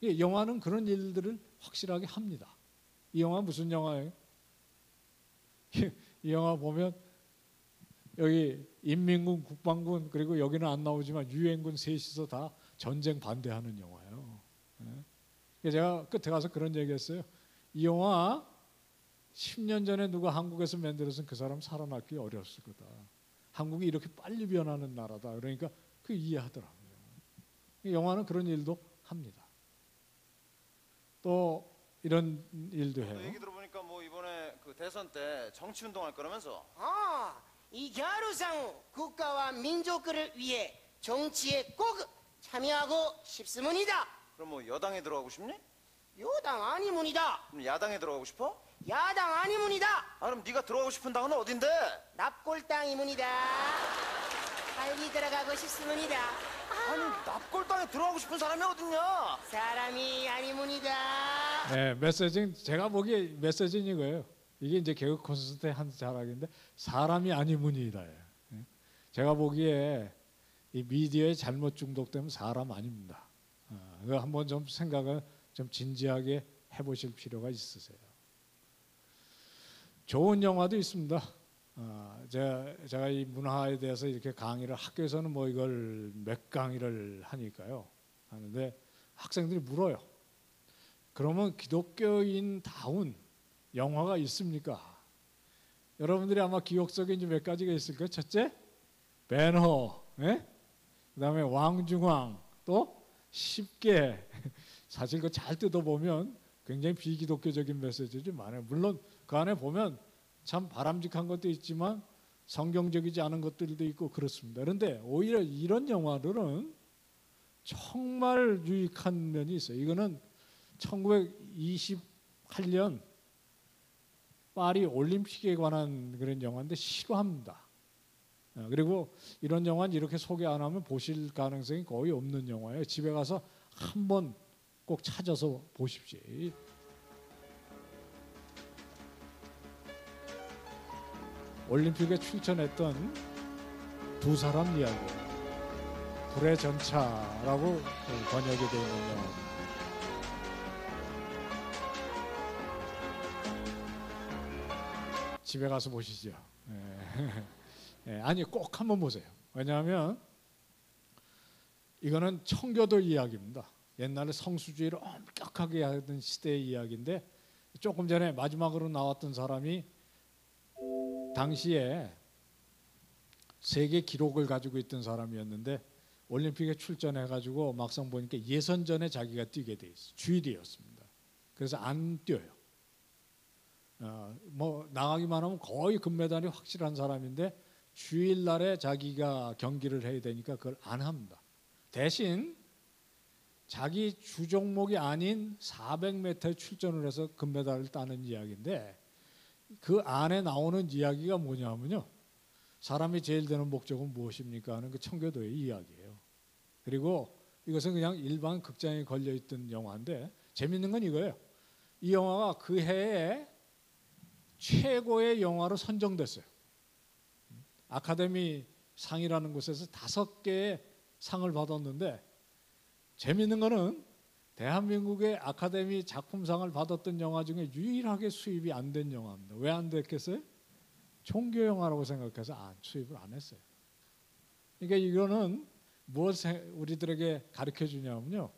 Speaker 1: 영화는 그런 일들을 확실하게 합니다. 이 영화 무슨 영화예요? 이 영화 보면 여기 인민군, 국방군, 그리고 여기는 안 나오지만 유엔군 셋이서 다 전쟁 반대하는 영화예요. 제가 끝에 가서 그런 얘기했어요. 이 영화 10년 전에 누가 한국에서 만들었으면 그 사람 살아남기 어려웠을 거다. 한국이 이렇게 빨리 변하는 나라다. 그러니까 그 이해하더라고요. 영화는 그런 일도 합니다. 또 이런 일도 해요.
Speaker 3: 얘기 들어보니까 뭐 이번에 그 대선 때 정치 운동할 거라면서.
Speaker 4: 이 갸루상 국가와 민족을 위해 정치에 꼭 참여하고 싶습니다.
Speaker 3: 그럼 뭐 여당에 들어가고 싶니?
Speaker 4: 여당 아니문이다.
Speaker 3: 그럼 야당에 들어가고 싶어?
Speaker 4: 야당 아니문이다.
Speaker 3: 그럼 네가 들어가고 싶은 당은 어딘데?
Speaker 4: 납골당이문이다. 빨리 들어가고 싶습니다.
Speaker 3: 아니 납골당에 들어가고 싶은 사람이 어딨냐?
Speaker 4: 사람이 아니문이다.
Speaker 1: 네, 메시지는 제가 보기에 메시지는 이거예요. 이게 이제 개그 콘서트에 한 자락인데 사람이 아니문이다. 제가 보기에 이 미디어에 잘못 중독되면 사람 아닙니다. 그거 한번 좀 생각을 좀 진지하게 해보실 필요가 있으세요. 좋은 영화도 있습니다. 제가 이 문화에 대해서 이렇게 강의를, 학교에서는 뭐 이걸 몇 강의를 하니까요. 하는데 학생들이 물어요. 그러면 기독교인다운 영화가 있습니까? 여러분들이 아마 기억 속에 이제 몇 가지가 있을 거예요. 첫째, 벤허, 그다음에 왕중왕, 또 쉽게. 사실 그거 잘 뜯어보면 굉장히 비기독교적인 메시지도 많아요. 물론 그 안에 보면 참 바람직한 것도 있지만 성경적이지 않은 것들도 있고 그렇습니다. 그런데 오히려 이런 영화들은 정말 유익한 면이 있어요. 이거는 1928년 파리 올림픽에 관한 그런 영화인데 실화입니다. 그리고 이런 영화는 이렇게 소개 안 하면 보실 가능성이 거의 없는 영화예요. 집에 가서 한번 꼭 찾아서 보십시오. 올림픽에 출전했던 두 사람 이야기, 불의 전차라고 번역이 되어 있는 영화입니다. 집에 가서 보시죠. 아니 꼭 한번 보세요. 왜냐하면 이거는 청교도 이야기입니다. 옛날에 성수주의를 엄격하게 하던 시대의 이야기인데 조금 전에 마지막으로 나왔던 사람이 당시에 세계 기록을 가지고 있던 사람이었는데 올림픽에 출전해가지고 막상 보니까 예선전에 자기가 뛰게 돼 있어. 주일이었습니다. 그래서 안 뛰어요. 뭐 나가기만 하면 거의 금메달이 확실한 사람인데 주일날에 자기가 경기를 해야 되니까 그걸 안 합니다. 대신 자기 주 종목이 아닌 400m에 출전을 해서 금메달을 따는 이야기인데 그 안에 나오는 이야기가 뭐냐면요. 사람이 제일 되는 목적은 무엇입니까 하는 그 청교도의 이야기예요. 그리고 이것은 그냥 일반 극장에 걸려있던 영화인데 재밌는 건 이거예요. 이 영화가 그 해에 최고의 영화로 선정됐어요. 아카데미 상이라는 곳에서 5개의 상을 받았는데 재밌는 거는 대한민국의 아카데미 작품상을 받았던 영화 중에 유일하게 수입이 안 된 영화입니다. 왜 안 됐겠어요? 종교 영화라고 생각해서 수입을 안 했어요. 그러니까 이거는 무엇을 우리들에게 가르쳐 주냐면요.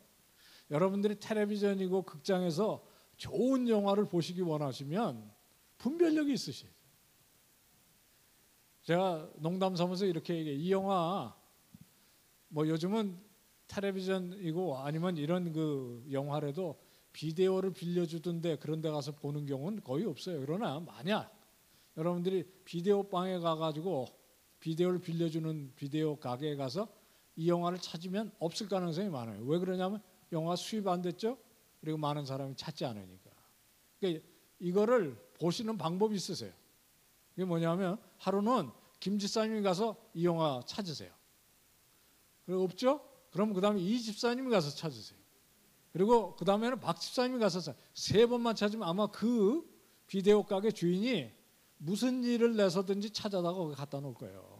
Speaker 1: 여러분들이 텔레비전이고 극장에서 좋은 영화를 보시기 원하시면 분별력이 있으셔야 돼요. 제가 농담 삼아서 이렇게 얘기해요. 이 영화 뭐 요즘은 텔레비전이고 아니면 이런 그 영화라도 비데오를 빌려주던데 그런 데 가서 보는 경우는 거의 없어요. 그러나 만약 여러분들이 비데오 방에 가가지고 비데오를 빌려주는 비데오 가게에 가서 이 영화를 찾으면 없을 가능성이 많아요. 왜 그러냐면 영화 수입 안 됐죠? 그리고 많은 사람이 찾지 않으니까. 그러니까 이거를 보시는 방법이 있으세요. 이게 뭐냐면 하루는 김 집사님이 가서 이 영화 찾으세요. 그리고 없죠? 그럼 그 다음에 이 집사님이 가서 찾으세요. 그리고 그 다음에는 박 집사님이 가서 3번만 찾으면 아마 그 비데오 가게 주인이 무슨 일을 내서든지 찾아다가 거기 갖다 놓을 거예요.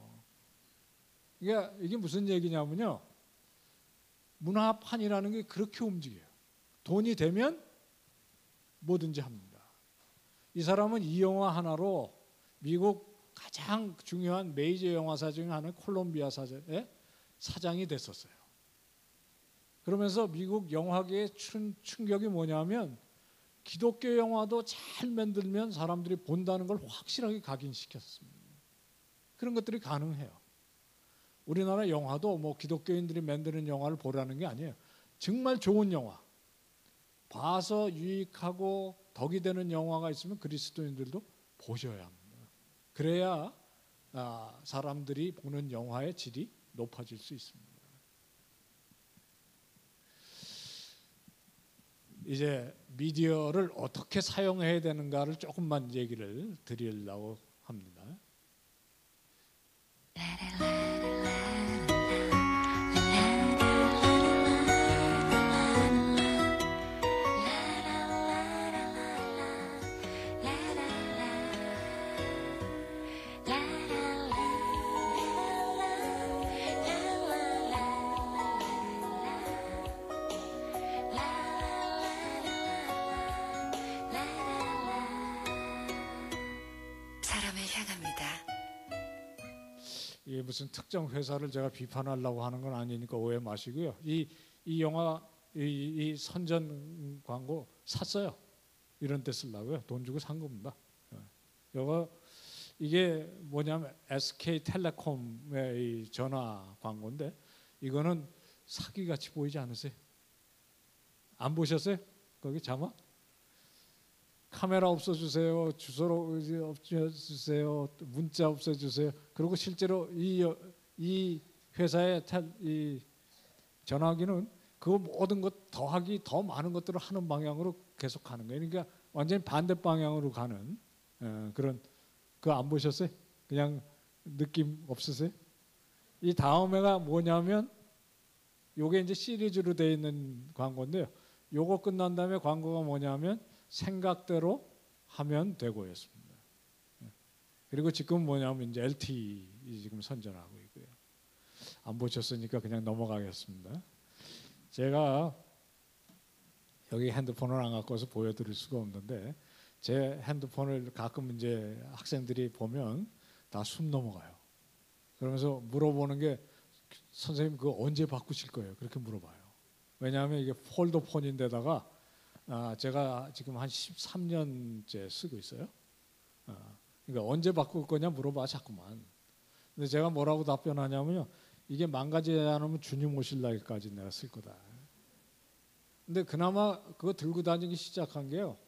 Speaker 1: 이게 무슨 얘기냐면요. 문화판이라는 게 그렇게 움직여요. 돈이 되면 뭐든지 합니다. 이 사람은 이 영화 하나로 미국 가장 중요한 메이저 영화사 중에 하나는 콜롬비아 사장의 사장이 됐었어요. 그러면서 미국 영화계의 충격이 뭐냐면 기독교 영화도 잘 만들면 사람들이 본다는 걸 확실하게 각인시켰습니다. 그런 것들이 가능해요. 우리나라 영화도 뭐 기독교인들이 만드는 영화를 보라는 게 아니에요. 정말 좋은 영화, 봐서 유익하고 덕이 되는 영화가 있으면 그리스도인들도 보셔야 합니다. 그래야 사람들이 보는 영화의 질이 높아질 수 있습니다. 이제 미디어를 어떻게 사용해야 되는가를 조금만 얘기를 드리려고 합니다. 이게 무슨 특정 회사를 제가 비판하려고 하는 건 아니니까 오해 마시고요. 이 영화 이 선전 광고 샀어요. 이런 데 쓰려고요. 돈 주고 산 겁니다. 이게 뭐냐면 SK텔레콤의 이 전화 광고인데 이거는 사기같이 보이지 않으세요? 안 보셨어요? 거기 자막? 카메라 없애주세요. 주소로 없애주세요. 문자 없애주세요. 그리고 실제로 이 회사의 이 전화기는 그 모든 것 더하기 더 많은 것들을 하는 방향으로 계속 가는 거예요. 그러니까 완전히 반대 방향으로 가는 그런 그거 안 보셨어요? 그냥 느낌 없으세요? 이 다음에가 뭐냐면 요게 이제 시리즈로 되어 있는 광고인데요. 요거 끝난 다음에 광고가 뭐냐면 생각대로 하면 되고였습니다. 그리고 지금 뭐냐면 이제 LTE 지금 선전하고 있고요. 안 보셨으니까 그냥 넘어가겠습니다. 제가 여기 핸드폰을 안 갖고 와서 보여드릴 수가 없는데 제 핸드폰을 가끔 이제 학생들이 보면 다 숨 넘어가요. 그러면서 물어보는 게 선생님 그거 언제 바꾸실 거예요? 그렇게 물어봐요. 왜냐하면 이게 폴더폰인데다가 제가 지금 한 13년째 쓰고 있어요. 그러니까 언제 바꿀 거냐 물어봐 자꾸만. 근데 제가 뭐라고 답변하냐면요. 이게 망가지지 않으면 주님 오실 날까지 내가 쓸 거다. 근데 그나마 그거 들고 다니기 시작한 게요.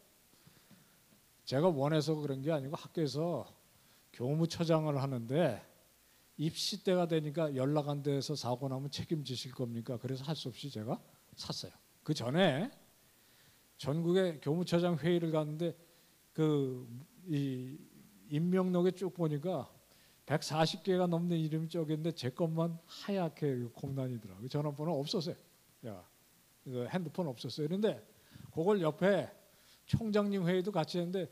Speaker 1: 제가 원해서 그런 게 아니고 학교에서 교무처장을 하는데 입시 때가 되니까 연락 안 돼서 사고 나면 책임지실 겁니까? 그래서 할 수 없이 제가 샀어요. 그 전에 전국의 교무처장 회의를 갔는데 이 임명록에 쭉 보니까 140개가 넘는 이름이 적있는데 제 것만 하얗게 공란이더라고요. 전화번호 없었어요. 이거 핸드폰 없었어요. 그런데 그걸 옆에 총장님 회의도 같이 했는데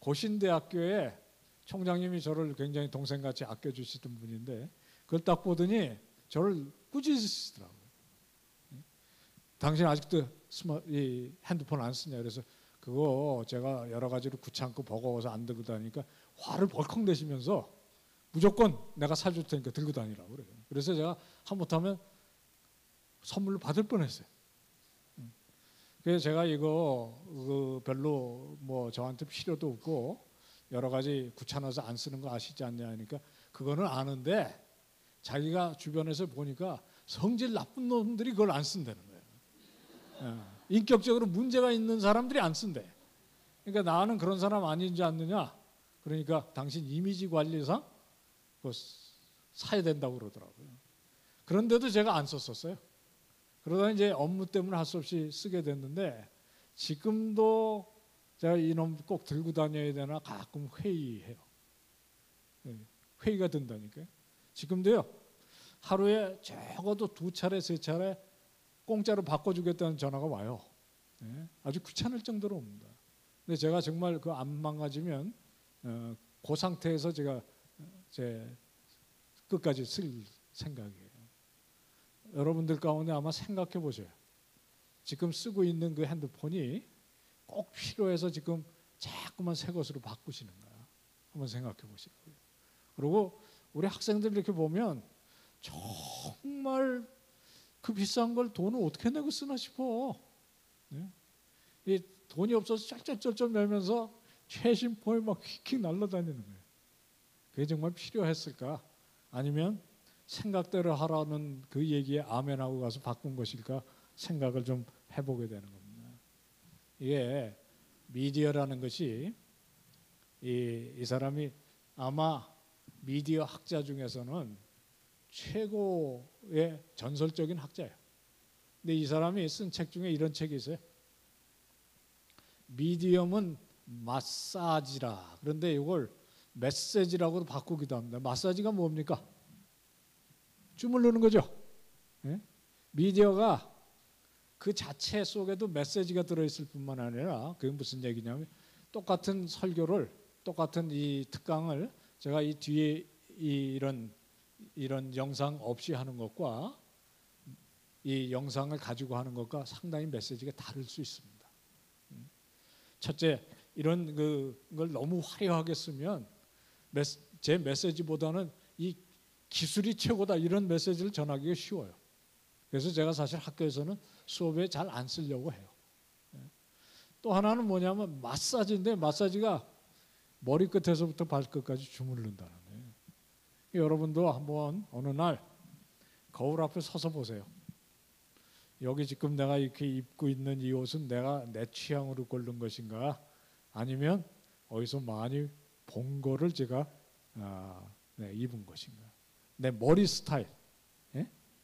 Speaker 1: 고신대학교에 총장님이 저를 굉장히 동생같이 아껴주시던 분인데 그걸 딱 보더니 저를 꾸짖으시더라고요. 당신 아직도 이 핸드폰 안 쓰냐. 그래서 그거 제가 여러 가지로 귀찮고 버거워서 안 들고 다니니까 화를 벌컥 내시면서 무조건 내가 사줄 테니까 들고 다니라고 그래요. 그래서 제가 하못하면 선물로 받을 뻔했어요. 그래서 제가 이거 별로 뭐 저한테 필요도 없고 여러 가지 귀찮아서 안 쓰는 거 아시지 않냐 하니까 그거는 아는데 자기가 주변에서 보니까 성질 나쁜 놈들이 그걸 안 쓴다는 거예요. 인격적으로 문제가 있는 사람들이 안 쓴대. 그러니까 나는 그런 사람 아닌지 않느냐. 그러니까 당신 이미지 관리상 그거 사야 된다고 그러더라고요. 그런데도 제가 안 썼었어요. 그러다 이제 업무 때문에 할 수 없이 쓰게 됐는데 지금도 제가 이놈 꼭 들고 다녀야 되나 가끔 회의해요. 회의가 된다니까요. 지금도요. 하루에 적어도 2차례 3차례 공짜로 바꿔주겠다는 전화가 와요. 아주 귀찮을 정도로 옵니다. 근데 제가 정말 그 안 망가지면 그 상태에서 제가 제 끝까지 쓸 생각이에요. 여러분들 가운데 아마 생각해 보세요. 지금 쓰고 있는 그 핸드폰이 꼭 필요해서 지금 자꾸만 새 것으로 바꾸시는가 한번 생각해 보시고요. 그리고 우리 학생들 이렇게 보면 정말 그 비싼 걸 돈을 어떻게 내고 쓰나 싶어. 이 돈이 없어서 쩔쩔쩔쩔 매면서 최신 폰이 막 휙휙 날아다니는 거예요. 그게 정말 필요했을까? 아니면 생각대로 하라는 그 얘기에 아멘하고 가서 바꾼 것일까 생각을 좀 해보게 되는 겁니다. 이게 미디어라는 것이 이 사람이 아마 미디어 학자 중에서는 최고의 전설적인 학자예요. 근데 이 사람이 쓴 책 중에 이런 책이 있어요. 미디엄은 마사지라. 그런데 이걸 메시지라고도 바꾸기도 합니다. 마사지가 뭡니까? 주물르는 거죠. 미디어가 그 자체 속에도 메시지가 들어있을 뿐만 아니라 그게 무슨 얘기냐면 똑같은 설교를 똑같은 이 특강을 제가 이 뒤에 이런 영상 없이 하는 것과 이 영상을 가지고 하는 것과 상당히 메시지가 다를 수 있습니다. 첫째, 이런 걸 너무 화려하게 쓰면 제 메시지보다는 이 기술이 최고다 이런 메시지를 전하기가 쉬워요. 그래서 제가 사실 학교에서는 수업에 잘 안 쓰려고 해요. 또 하나는 뭐냐면 마사지인데 마사지가 머리끝에서부터 발끝까지 주물른다는 거예요. 여러분도 한번 어느 날 거울 앞에 서서 보세요. 여기 지금 내가 이렇게 입고 있는 이 옷은 내가 내 취향으로 고른 것인가 아니면 어디서 많이 본 거를 제가 입은 것인가. 내 머리 스타일,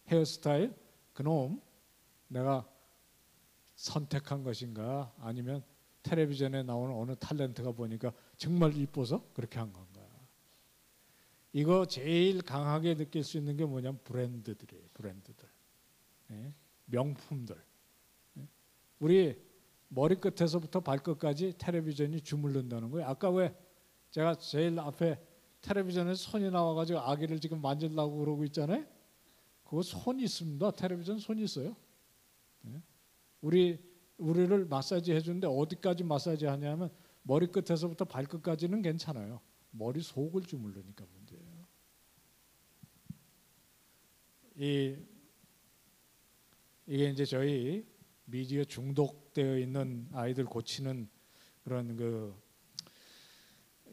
Speaker 1: 헤어스타일 그놈 내가 선택한 것인가 아니면 텔레비전에 나오는 어느 탤런트가 보니까 정말 이뻐서 그렇게 한 건가. 이거 제일 강하게 느낄 수 있는 게 뭐냐면 브랜드들이에요. 브랜드들. 명품들. 우리 머리끝에서부터 발끝까지 텔레비전이 주물른다는 거예요. 아까 왜 제가 제일 앞에 텔레비전에서 손이 나와가지고 아기를 지금 만지려고 그러고 있잖아요. 그거 손이 있습니다. 텔레비전 손이 있어요. 우리를 마사지 해주는데 어디까지 마사지 하냐면 머리끝에서부터 발끝까지는 괜찮아요. 머리 속을 주물르니까 문제예요. 이게 이제 저희 미디어 중독되어 있는 아이들 고치는 그런 그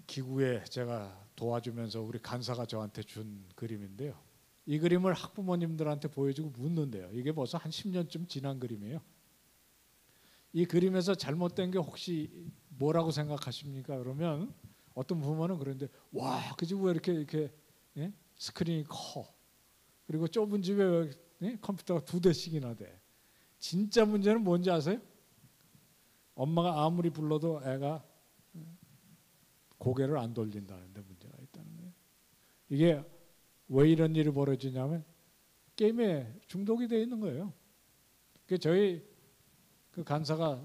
Speaker 1: 기구에 제가 도와주면서 우리 간사가 저한테 준 그림인데요. 이 그림을 학부모님들한테 보여주고 묻는데요. 이게 벌써 한 10년쯤 지난 그림이에요. 이 그림에서 잘못된 게 혹시 뭐라고 생각하십니까? 그러면 어떤 부모는 그런데 와, 그 집 왜 이렇게 예? 스크린이 커? 그리고 좁은 집에 왜, 예? 컴퓨터가 2대씩이나 돼? 진짜 문제는 뭔지 아세요? 엄마가 아무리 불러도 애가 고개를 안 돌린다는데 문제가 있다는 거예요. 이게 왜 이런 일이 벌어지냐면 게임에 중독이 되어 있는 거예요. 그 저희 그 간사가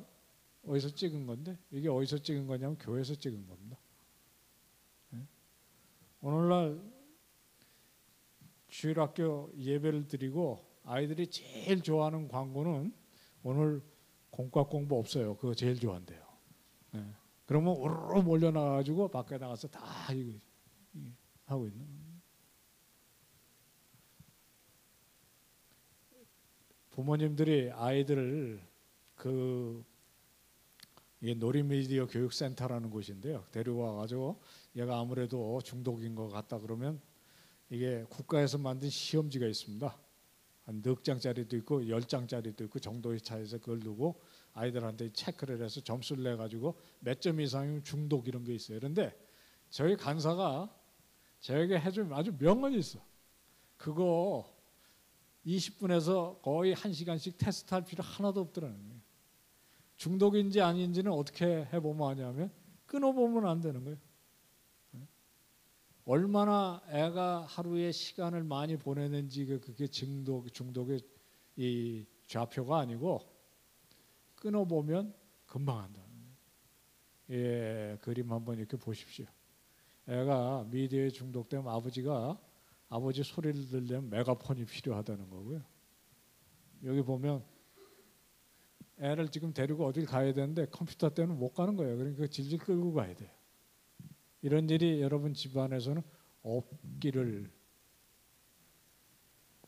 Speaker 1: 어디서 찍은 건데 이게 어디서 찍은 거냐면 교회에서 찍은 겁니다. 오늘날 주일학교 예배를 드리고 아이들이 제일 좋아하는 광고는 오늘 공과 공부 없어요. 그거 제일 좋아한대요. 그러면 우르르 몰려나가지고 밖에 나가서 다 이거 하고 있는 거예요. 부모님들이 아이들을 이게 놀이미디어 교육센터라는 곳인데요. 데려와가지고 얘가 아무래도 중독인 것 같다 그러면 이게 국가에서 만든 시험지가 있습니다. 한 4장짜리도 있고 10장짜리도 있고 정도의 차에서 그걸 두고 아이들한테 체크를 해서 점수를 내가지고 몇 점 이상이면 중독 이런 게 있어요. 그런데 저희 간사가 저에게 해준 아주 명언이 있어. 그거 20분에서 거의 1시간씩 테스트할 필요 하나도 없더라는 거예요. 중독인지 아닌지는 어떻게 해보면 하냐면 끊어보면 안 되는 거예요. 얼마나 애가 하루에 시간을 많이 보내는지 그게 중독의 이 좌표가 아니고 끊어보면 금방 한다는 거예요. 예, 그림 한번 이렇게 보십시오. 애가 미디어에 중독되면 아버지 소리를 들려면 메가폰이 필요하다는 거고요. 여기 보면 애를 지금 데리고 어딜 가야 되는데 컴퓨터 때문에 못 가는 거예요. 그러니까 질질 끌고 가야 돼요. 이런 일이 여러분 집안에서는 없기를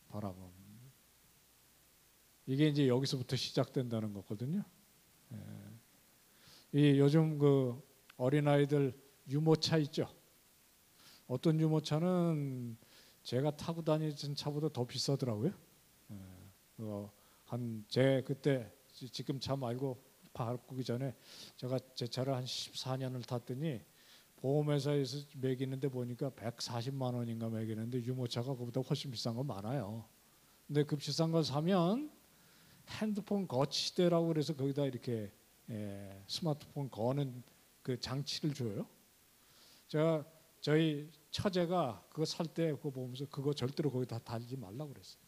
Speaker 1: 바라봅니다. 이게 이제 여기서부터 시작된다는 거거든요. 이 요즘 그 어린아이들 유모차 있죠. 어떤 유모차는 제가 타고 다니던 차보다 더 비싸더라고요. 제 그때 지금 차 말고 바꾸기 전에 제가 제 차를 한 14년을 탔더니 보험회사에서 매기는데 보니까 140만 원인가 매기는데 유모차가 그보다 훨씬 비싼 거 많아요. 근데 그 비싼 걸 사면 핸드폰 거치대라고 그래서 거기다 이렇게 스마트폰 거는 그 장치를 줘요. 제가 저희 처제가 그거 살 때 그거 보면서 그거 절대로 거기다 달지 말라고 그랬어요.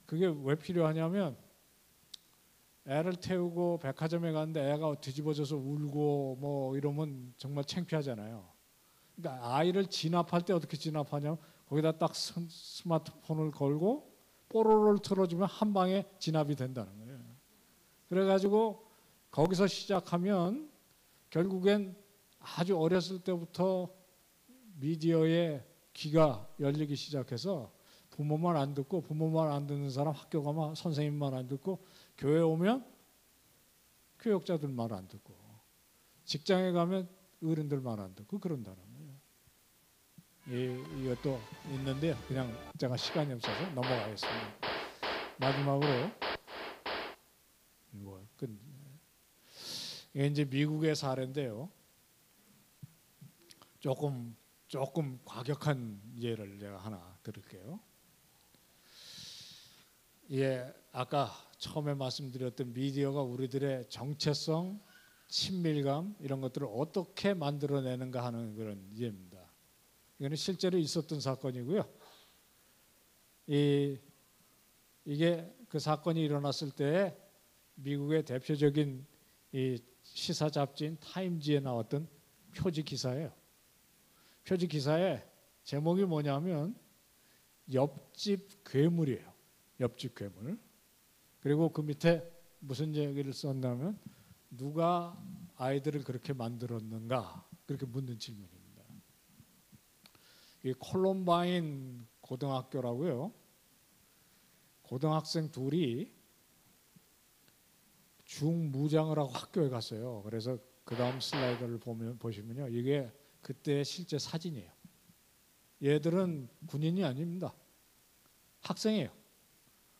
Speaker 1: 그게 왜 필요하냐면 애를 태우고 백화점에 갔는데 애가 뒤집어져서 울고 뭐 이러면 정말 창피하잖아요. 그러니까 아이를 진압할 때 어떻게 진압하냐면 거기다 딱 스마트폰을 걸고 뽀로로를 틀어주면 한 방에 진압이 된다는 거예요. 그래가지고 거기서 시작하면 결국엔 아주 어렸을 때부터 미디어에 귀가 열리기 시작해서 부모만 안 듣고 부모만 안 듣는 사람 학교 가면 선생님만 안 듣고 교회 오면 교역자들 말 안 듣고 직장에 가면 어른들 말 안 듣고 그런다는 거예요. 이것도 있는데요. 그냥 제가 시간이 없어서 넘어가겠습니다. 마지막으로 이게 이제 미국의 사례인데요. 조금 과격한 예를 제가 하나 들을게요. 예, 아까 처음에 말씀드렸던 미디어가 우리들의 정체성, 친밀감 이런 것들을 어떻게 만들어내는가 하는 그런 예입니다. 이거는 실제로 있었던 사건이고요. 이게 그 사건이 일어났을 때 미국의 대표적인 이 시사 잡지인 타임지에 나왔던 표지 기사예요. 표지 기사의 제목이 뭐냐면 옆집 괴물이에요. 옆집 괴물. 그리고 그 밑에 무슨 얘기를 썼냐면 누가 아이들을 그렇게 만들었는가 그렇게 묻는 질문입니다. 이 콜럼바인 고등학교라고요. 고등학생 둘이 중무장을 하고 학교에 갔어요. 그래서 그 다음 슬라이드를 보시면요. 이게 그때 실제 사진이에요. 얘들은 군인이 아닙니다. 학생이에요.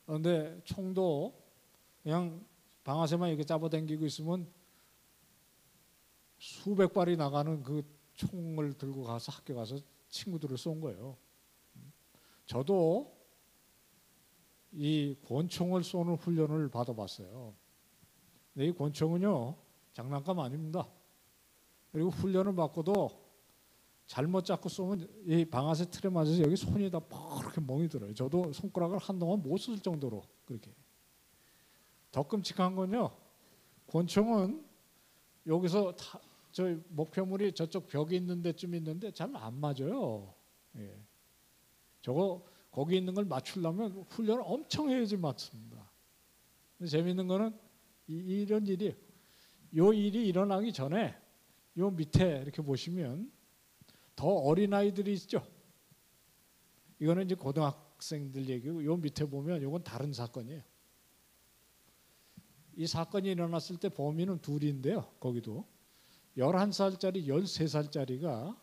Speaker 1: 그런데 총도 그냥 방아쇠만 이렇게 잡아당기고 있으면 수백 발이 나가는 그 총을 들고 가서 학교 가서 친구들을 쏜 거예요. 저도 이 권총을 쏘는 훈련을 받아봤어요. 근데 이 권총은요, 장난감 아닙니다. 그리고 훈련을 받고도 잘못 잡고 쏘면 이 방아쇠 틀에 맞아서 여기 손이 다 이렇게 멍이 들어요. 저도 손가락을 한동안 못 쓸 정도로 그렇게. 더 끔찍한 건요, 권총은 여기서 저 목표물이 저쪽 벽에 있는 데쯤 있는데 잘 안 맞아요. 예. 저거 거기 있는 걸 맞추려면 훈련을 엄청 해야지 맞습니다. 근데 재밌는 거는 이런 일이, 요 일이 일어나기 전에 요 밑에 이렇게 보시면 더 어린 아이들이 있죠. 이거는 이제 고등학생들 얘기고, 요 밑에 보면 이건 다른 사건이에요. 이 사건이 일어났을 때 범인은 둘인데요. 거기도 11살짜리 13살짜리가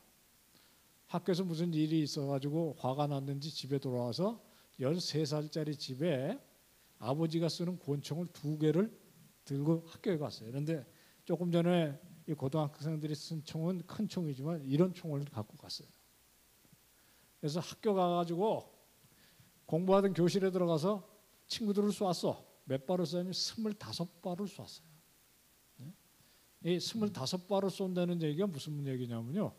Speaker 1: 학교에서 무슨 일이 있어가지고 화가 났는지 집에 돌아와서 13살짜리 집에 아버지가 쓰는 권총을 2개를 들고 학교에 갔어요. 그런데 조금 전에 이 고등학생들이 쓴 총은 큰 총이지만 이런 총을 갖고 갔어요. 그래서 학교 가가지고 공부하던 교실에 들어가서 친구들을 쐈어. 몇 발을 쐈냐면 25발을 쐈어요. 이 25발을 쏜다는 얘기가 무슨 얘기냐면요,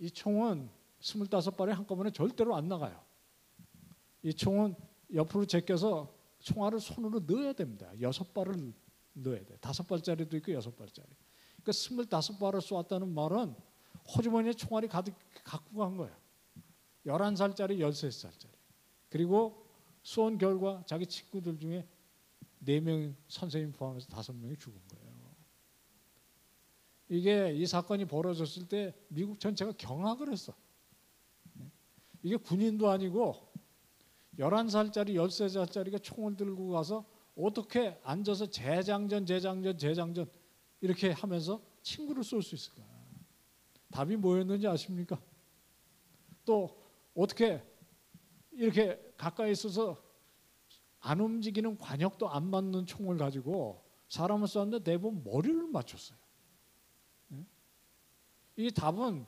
Speaker 1: 이 총은 25발이 한꺼번에 절대로 안 나가요. 이 총은 옆으로 제껴서 총알을 손으로 넣어야 됩니다. 6발을 넣어야 돼요. 5발짜리도 있고 6발짜리. 그러니까 25발을 쏘았다는 말은 호주머니에 총알이 가득 갖고 간 거예요. 11살짜리, 13살짜리. 그리고 쏜 결과 자기 친구들 중에 4명, 선생님 포함해서 5명이 죽은 거예요. 이게 이 사건이 벌어졌을 때 미국 전체가 경악을 했어. 이게 군인도 아니고 11살짜리, 13살짜리가 총을 들고 가서 어떻게 앉아서 재장전 이렇게 하면서 친구를 쏠 수 있을까? 답이 뭐였는지 아십니까? 또 어떻게 이렇게 가까이 있어서 안 움직이는 관역도 안 맞는 총을 가지고 사람을 쐈는데 대부분 머리를 맞췄어요. 이 답은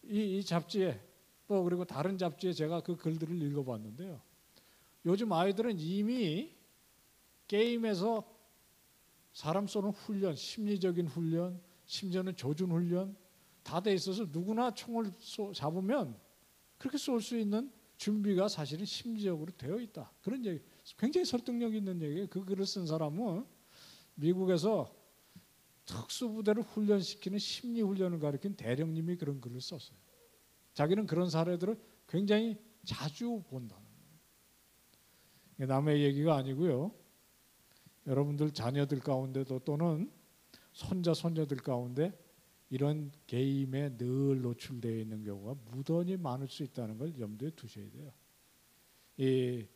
Speaker 1: 이 잡지에, 또 그리고 다른 잡지에 제가 그 글들을 읽어봤는데요. 요즘 아이들은 이미 게임에서 사람 쏘는 훈련, 심리적인 훈련, 심지어는 조준 훈련 다 돼 있어서 누구나 총을 잡으면 그렇게 쏠 수 있는 준비가 사실은 심리적으로 되어 있다. 그런 얘기, 굉장히 설득력 있는 얘기예요. 그 글을 쓴 사람은 미국에서 특수부대를 훈련시키는 심리훈련을 가리킨 대령님이 그런 글을 썼어요. 자기는 그런 사례들을 굉장히 자주 본다는 거예요. 남의 얘기가 아니고요. 여러분들 자녀들 가운데도 또는 손자들 가운데 이런 게임에 늘 노출되어 있는 경우가 무던히 많을 수 있다는 걸 염두에 두셔야 돼요.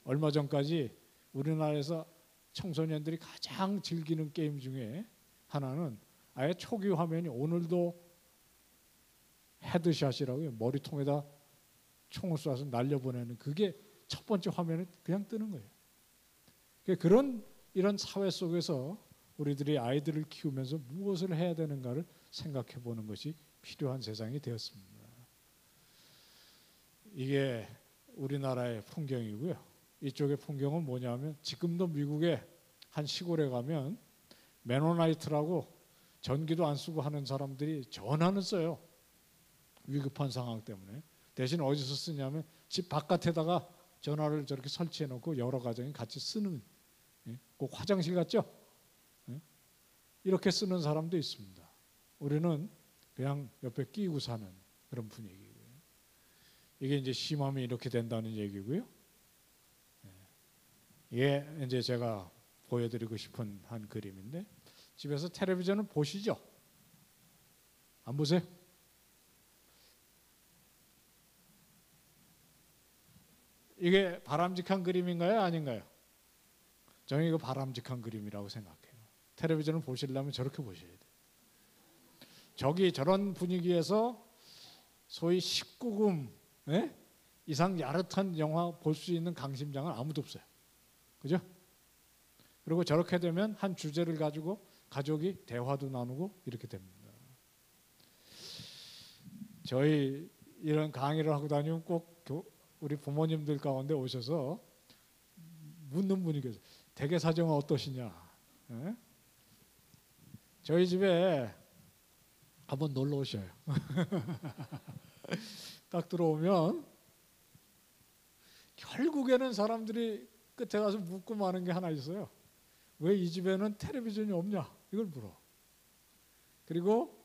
Speaker 1: 얼마 전까지 우리나라에서 청소년들이 가장 즐기는 게임 중에 하나는 아예 초기 화면이 오늘도 헤드샷이라고요. 머리통에다 총을 쏴서 날려보내는, 그게 첫 번째 화면에 그냥 뜨는 거예요. 이런 사회 속에서 우리들이 아이들을 키우면서 무엇을 해야 되는가를 생각해 보는 것이 필요한 세상이 되었습니다. 이게 우리나라의 풍경이고요. 이쪽의 풍경은 뭐냐면 지금도 미국의 한 시골에 가면 메노나이트라고 전기도 안 쓰고 하는 사람들이 전화는 써요. 위급한 상황 때문에. 대신 어디서 쓰냐면 집 바깥에다가 전화를 저렇게 설치해 놓고 여러 가정이 같이 쓰는, 꼭 화장실 같죠? 이렇게 쓰는 사람도 있습니다. 우리는 그냥 옆에 끼고 사는 그런 분위기고요. 이게 이제 심하면 이렇게 된다는 얘기고요. 이게 이제 제가 보여드리고 싶은 한 그림인데, 집에서 텔레비전을 보시죠? 안 보세요? 이게 바람직한 그림인가요? 아닌가요? 저는 이거 바람직한 그림이라고 생각해요. 텔레비전을 보시려면 저렇게 보셔야 돼요. 저기 저런 분위기에서 소위 19금 이상 야릇한 영화 볼 수 있는 강심장은 아무도 없어요. 그죠? 그리고 저렇게 되면 한 주제를 가지고 가족이 대화도 나누고 이렇게 됩니다. 저희 이런 강의를 하고 다니면 꼭 우리 부모님들 가운데 오셔서 묻는 분이 계세요. 대개 사정은 어떠시냐? 예? 저희 집에 한번 놀러 오셔요. 딱 들어오면 결국에는 사람들이 끝에 가서 묻고 마는 게 하나 있어요. 왜 이 집에는 텔레비전이 없냐? 이걸 물어. 그리고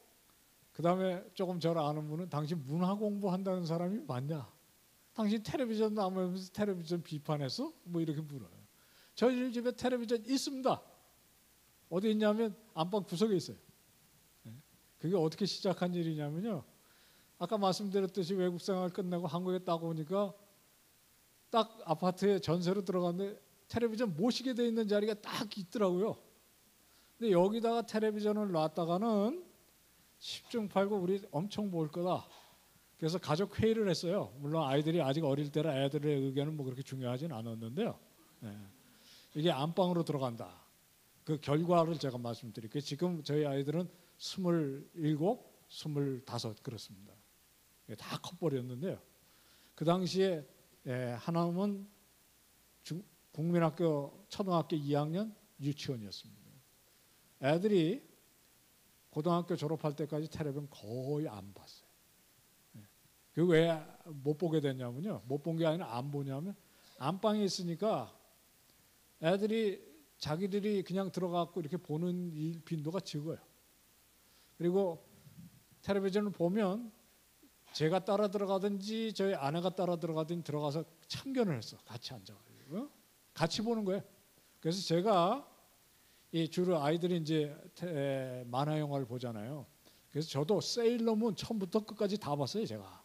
Speaker 1: 그 다음에 조금 저를 아는 분은 당신 문화 공부한다는 사람이 맞냐? 당신 텔레비전도 안 보면서 텔레비전 비판했어? 뭐 이렇게 물어요. 저희 집에 텔레비전 있습니다. 어디 있냐면 안방 구석에 있어요. 그게 어떻게 시작한 일이냐면요. 아까 말씀드렸듯이 외국 생활 끝내고 한국에 딱 오니까 딱 아파트에 전세로 들어갔는데 텔레비전 모시게 돼 있는 자리가 딱 있더라고요. 근데 여기다가 텔레비전을 놨다가는 10중 8구 우리 엄청 볼 거다. 그래서 가족 회의를 했어요. 물론 아이들이 아직 어릴 때라 애들의 의견은 뭐 그렇게 중요하진 않았는데요. 이게 안방으로 들어간다. 그 결과를 제가 말씀드릴게요. 지금 저희 아이들은 27, 25 그렇습니다. 다 커버렸는데요. 그 당시에 하나는 국민학교 초등학교 2학년 유치원이었습니다. 애들이 고등학교 졸업할 때까지 텔레비전 거의 안 봤어요. 그 왜 못 보게 됐냐면요. 못 본 게 아니라 안 보냐면 안방에 있으니까 애들이 자기들이 그냥 들어가고 이렇게 보는 빈도가 적어요. 그리고 텔레비전을 보면 제가 따라 들어가든지 저희 아내가 따라 들어가든지 들어가서 참견을 했어. 같이 앉아가지고 같이 보는 거예요. 그래서 제가 주로 아이들이 이제 만화 영화를 보잖아요. 그래서 저도 세일러문 처음부터 끝까지 다 봤어요, 제가.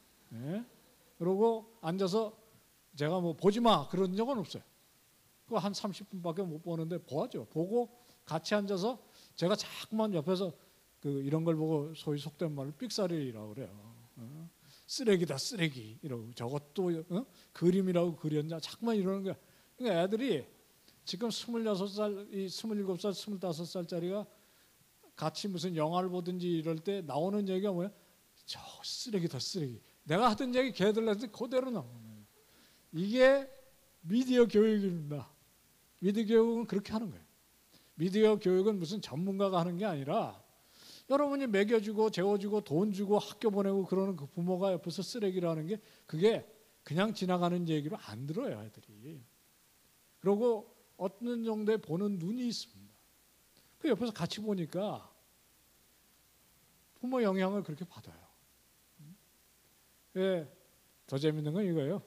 Speaker 1: 그러고 앉아서 제가 뭐 보지 마 그런 적은 없어요. 그거 한 30분밖에 못 보는데 보죠. 보고 같이 앉아서 제가 자꾸만 옆에서 이런 걸 보고 소위 속된 말로 삑사리라고 그래요. 쓰레기다 쓰레기 이러고 저것도 그림이라고 그렸냐 자꾸만 이러는 거야. 그러니까 애들이 지금 26살, 27살, 25살짜리가 같이 무슨 영화를 보든지 이럴 때 나오는 얘기가 뭐야? 저 쓰레기다 쓰레기. 내가 하던 얘기 걔들한테 그대로 나오는 거예요. 이게 미디어 교육입니다. 미디어 교육은 그렇게 하는 거예요. 미디어 교육은 무슨 전문가가 하는 게 아니라 여러분이 먹여주고 재워주고 돈 주고 학교 보내고 그러는 그 부모가 옆에서 쓰레기라는 게 그게 그냥 지나가는 얘기로 안 들어요, 애들이. 그리고 어떤 정도의 보는 눈이 있습니다. 그 옆에서 같이 보니까 부모 영향을 그렇게 받아요. 더 재밌는 건 이거예요.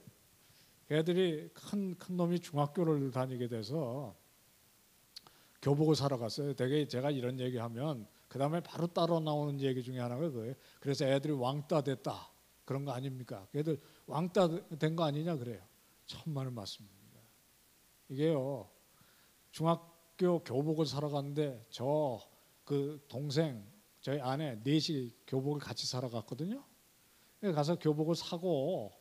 Speaker 1: 애들이 큰 놈이 중학교를 다니게 돼서 교복을 사러 갔어요. 되게 제가 이런 얘기하면 그 다음에 바로 따라 나오는 얘기 중에 하나가 그거예요. 그래서 애들이 왕따 됐다. 그런 거 아닙니까? 애들 왕따 된 거 아니냐 그래요. 천만을 맞습니다. 이게요. 중학교 교복을 사러 갔는데 그 동생 저희 아내 넷이 교복을 같이 사러 갔거든요. 가서 교복을 사고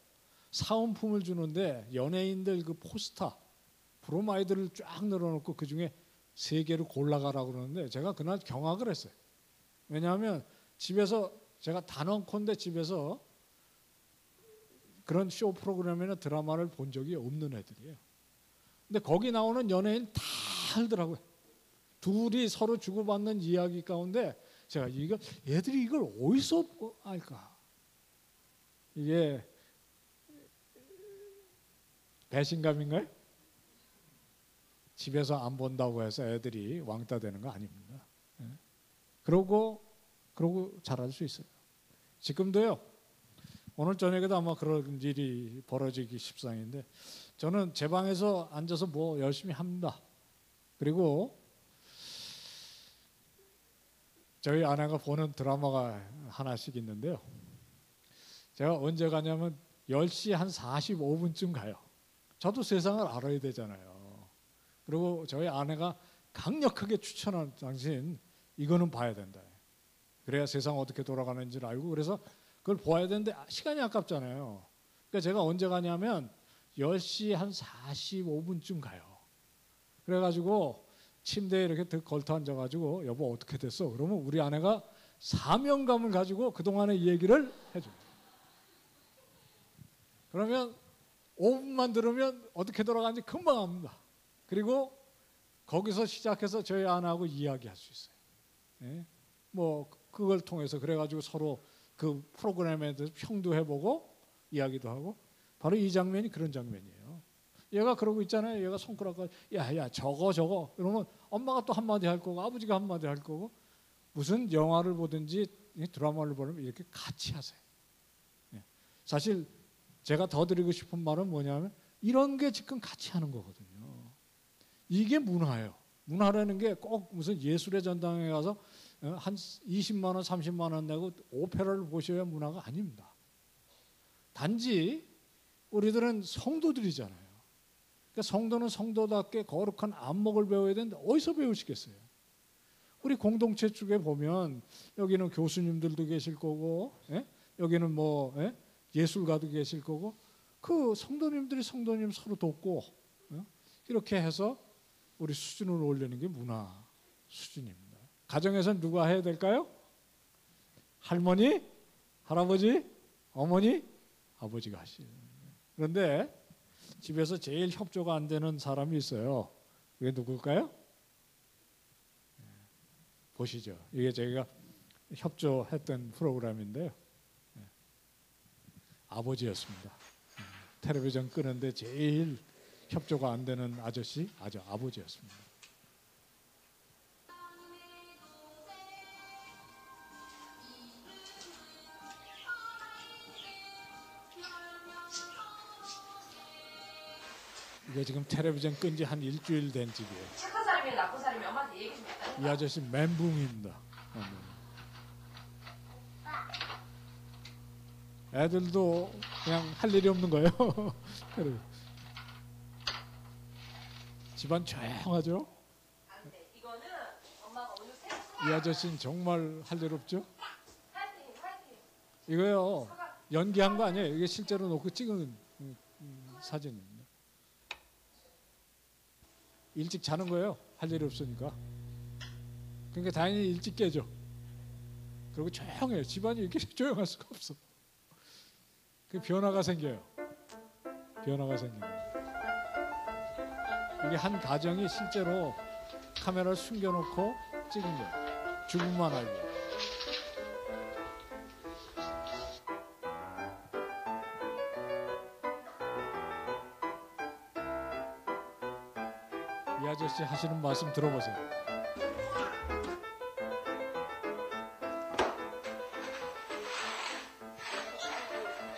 Speaker 1: 사은품을 주는데 연예인들 그 포스터 브로마이드를 쫙 늘어놓고 그 중에 3개를 골라가라고 그러는데 제가 그날 경악을 했어요. 왜냐하면 집에서 제가 단언컨대 집에서 그런 쇼 프로그램이나 드라마를 본 적이 없는 애들이에요. 근데 거기 나오는 연예인 다 알더라고요. 둘이 서로 주고받는 이야기 가운데 제가 얘들이 이걸 어디서 알까? 이게 배신감인가요? 집에서 안 본다고 해서 애들이 왕따 되는 거 아닙니다. 그러고 잘할 수 있어요. 지금도요. 오늘 저녁에도 아마 그런 일이 벌어지기 십상인데 저는 제 방에서 앉아서 뭐 열심히 합니다. 그리고 저희 아내가 보는 드라마가 하나씩 있는데요. 제가 언제 가냐면 10시 한 45분쯤 가요. 저도 세상을 알아야 되잖아요. 그리고 저희 아내가 강력하게 추천한 당신 이거는 봐야 된다. 그래야 세상 어떻게 돌아가는지를 알고 그래서 그걸 보아야 되는데 시간이 아깝잖아요. 그러니까 제가 언제 가냐면 10시 한 45분쯤 가요. 그래가지고 침대에 이렇게 걸터 앉아가지고 여보 어떻게 됐어? 그러면 우리 아내가 사명감을 가지고 그동안의 얘기를 해줘요. 그러면 5분만 들으면 어떻게 돌아가는지 금방 압니다. 그리고 거기서 시작해서 저희 아내하고 이야기할 수 있어요. 예? 뭐 그걸 통해서 그래가지고 서로 그 프로그램에 대해서 평도 해보고 이야기도 하고 바로 이 장면이 그런 장면이에요. 얘가 그러고 있잖아요. 얘가 손가락을 야야 저거 그러면 엄마가 또 한마디 할 거고 아버지가 한마디 할 거고 무슨 영화를 보든지 드라마를 보면 이렇게 같이 하세요. 예. 사실 제가 더 드리고 싶은 말은 뭐냐면 이런 게 지금 같이 하는 거거든요. 이게 문화예요. 문화라는 게 꼭 무슨 예술의 전당에 가서 한 20만 원, 30만 원 내고 오페라를 보셔야 문화가 아닙니다. 단지 우리들은 성도들이잖아요. 그러니까 성도는 성도답게 거룩한 안목을 배워야 되는데 어디서 배우시겠어요? 우리 공동체 쪽에 보면 여기는 교수님들도 계실 거고 여기는 뭐 예술가도 계실 거고 그 성도님들이 성도님 서로 돕고 이렇게 해서 우리 수준을 올리는 게 문화 수준입니다. 가정에서는 누가 해야 될까요? 할머니, 할아버지, 어머니, 아버지가 하시죠. 그런데 집에서 제일 협조가 안 되는 사람이 있어요. 그게 누굴까요? 보시죠. 이게 저희가 협조했던 프로그램인데요. 아버지였습니다. 텔레비전 끄는데 제일 협조가 안 되는 아버지였습니다. 이게 지금 텔레비전 끈 지 한 일주일 된 집이에요.
Speaker 5: 착한 사람이 나쁜 사람이 엄마한테 얘기 좀 했다.
Speaker 1: 이 아저씨 멘붕입니다. 애들도 그냥 할 일이 없는 거예요. 집안 조용하죠?
Speaker 5: 안 돼. 이거는 엄마가 오늘 새로
Speaker 1: 이 아저씨는 정말 할 일 없죠?
Speaker 5: 화이팅.
Speaker 1: 이거요 연기한 거 아니에요. 이게 실제로 놓고 찍은 사진입니다. 일찍 자는 거예요. 할 일이 없으니까. 그러니까 당연히 일찍 깨죠. 그리고 조용해요. 집안이 이렇게 조용할 수가 없어. 그 변화가 생겨요. 변화가 생깁니다. 이게 한 가정이 실제로 카메라를 숨겨놓고 찍은 거예요. 주부만 알고. 이 아저씨 하시는 말씀 들어보세요.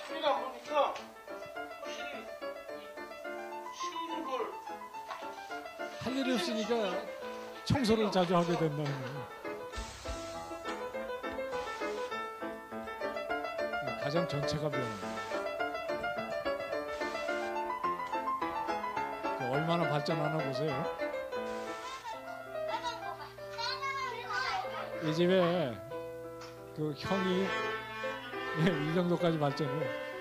Speaker 6: 소리가 보니까 쉬운 걸
Speaker 1: 할 일이 없으니까 청소를 자주 하게 된다는 거예요. 가정 전체가 변합니다. 얼마나 발전하나 보세요. 이 집에 그 형이 이 정도까지 발전해요.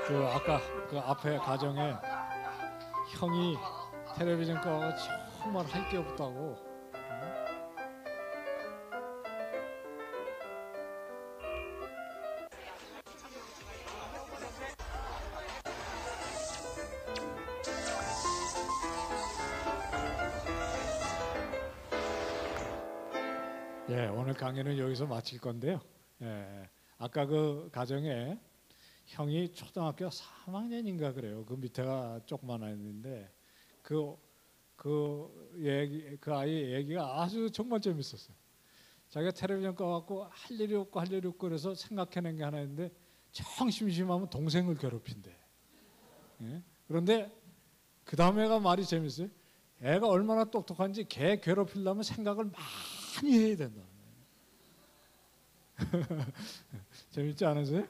Speaker 1: 그 아까 그 앞에 가정에 형이 텔레비전 꺼가 정말 할 게 없다고. 예, 오늘 강의는 여기서 마칠 건데요. 예, 아까 그 가정에 형이 초등학교 3학년인가 그래요. 그 밑에가 조그만했는데 그 아이 얘기가 아주 정말 재밌었어요. 자기가 텔레비전 꺼갖고 할 일이 없고 그래서 생각해낸 게 하나 있는데 정 심심하면 동생을 괴롭힌대. 예? 그런데 그 다음 애가 말이 재밌어요. 애가 얼마나 똑똑한지 걔 괴롭히려면 생각을 많이 해야 된다. 재밌지 않으세요?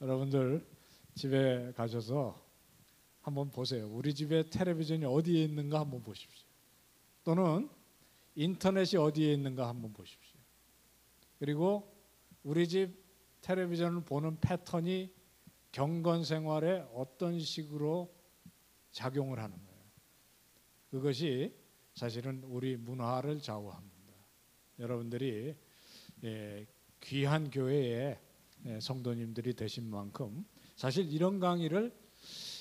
Speaker 1: 여러분들 집에 가셔서 한번 보세요. 우리 집에 텔레비전이 어디에 있는가 한번 보십시오. 또는 인터넷이 어디에 있는가 한번 보십시오. 그리고 우리 집 텔레비전을 보는 패턴이 경건 생활에 어떤 식으로 작용을 하는 거예요. 그것이 사실은 우리 문화를 좌우합니다. 여러분들이 귀한 교회에 성도님들이 되신 만큼 사실 이런 강의를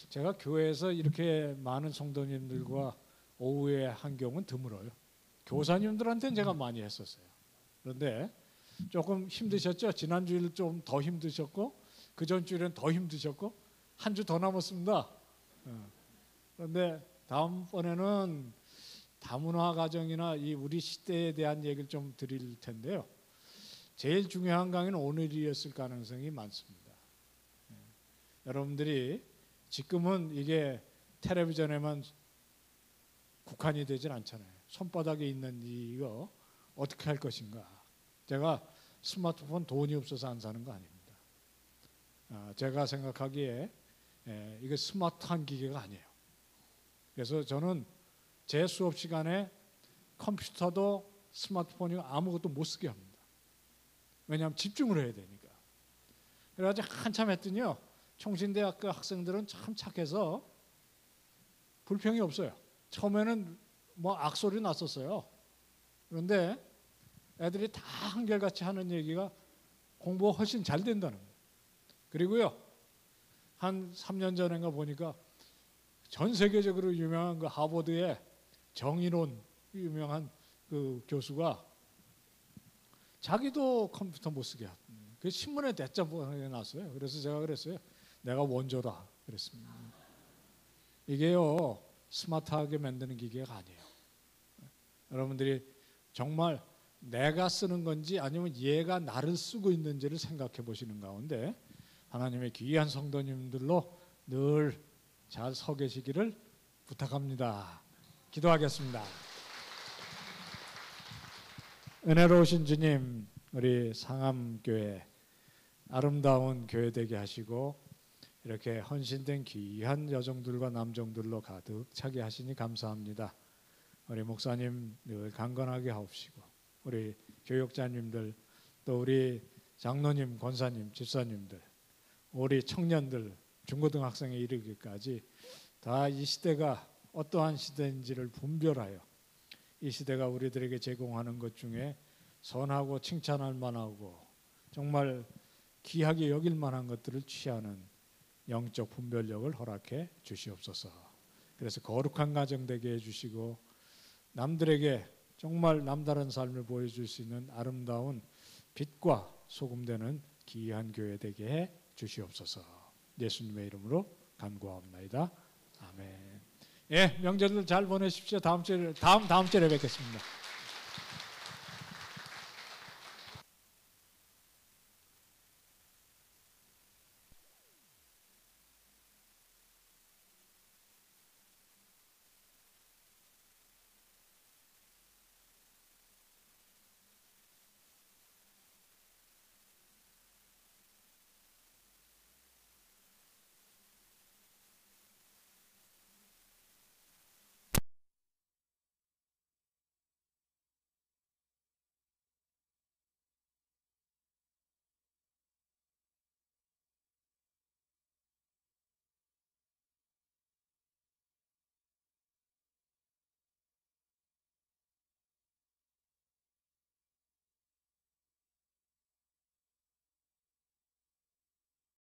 Speaker 1: 제가 교회에서 이렇게 많은 성도님들과 오후에 한 경우는 드물어요. 교사님들한테는 제가 많이 했었어요. 그런데 조금 힘드셨죠? 지난주일 좀 더 힘드셨고 그 전주일은 더 힘드셨고 한 주 더 남았습니다. 그런데 다음번에는 다문화 가정이나 이 우리 시대에 대한 얘기를 좀 드릴 텐데요. 제일 중요한 강의는 오늘이었을 가능성이 많습니다. 여러분들이 지금은 이게 텔레비전에만 국한이 되질 않잖아요. 손바닥에 있는 이거 어떻게 할 것인가. 제가 스마트폰 돈이 없어서 안 사는 거 아닙니다. 제가 생각하기에 이게 스마트한 기계가 아니에요. 그래서 저는 제 수업 시간에 컴퓨터도 스마트폰이고 아무것도 못 쓰게 합니다. 왜냐하면 집중을 해야 되니까. 그래가지고 한참 했더니요. 총신대학교 학생들은 참 착해서 불평이 없어요. 처음에는 뭐 악소리 났었어요. 그런데 애들이 다 한결같이 하는 얘기가 공부가 훨씬 잘 된다는 거예요. 그리고요. 한 3년 전인가 보니까 전 세계적으로 유명한 그 하버드의 정의론 유명한 그 교수가 자기도 컴퓨터 못 쓰게 하고 그 신문에 대자보에 났어요. 그래서 제가 그랬어요. 내가 원조다 그랬습니다. 이게요 스마트하게 만드는 기계가 아니에요. 여러분들이 정말 내가 쓰는 건지 아니면 얘가 나를 쓰고 있는지를 생각해 보시는 가운데 하나님의 귀한 성도님들로 늘 잘 서 계시기를 부탁합니다. 기도하겠습니다. 은혜로우신 주님, 우리 상암교회 아름다운 교회 되게 하시고 이렇게 헌신된 귀한 여종들과 남종들로 가득 차게 하시니 감사합니다. 우리 목사님 늘 강건하게 하옵시고 우리 교육자님들 또 우리 장로님, 권사님, 집사님들 우리 청년들 중고등학생에 이르기까지 다 이 시대가 어떠한 시대인지를 분별하여 이 시대가 우리들에게 제공하는 것 중에 선하고 칭찬할 만하고 정말 귀하게 여길 만한 것들을 취하는 영적 분별력을 허락해 주시옵소서. 그래서 거룩한 가정 되게 해주시고 남들에게 정말 남다른 삶을 보여줄 수 있는 아름다운 빛과 소금 되는 귀한 교회 되게 해 주시옵소서. 예수님의 이름으로 간구하옵나이다. 아멘. 예, 명절들 잘 보내십시오. 다음 주에 뵙겠습니다.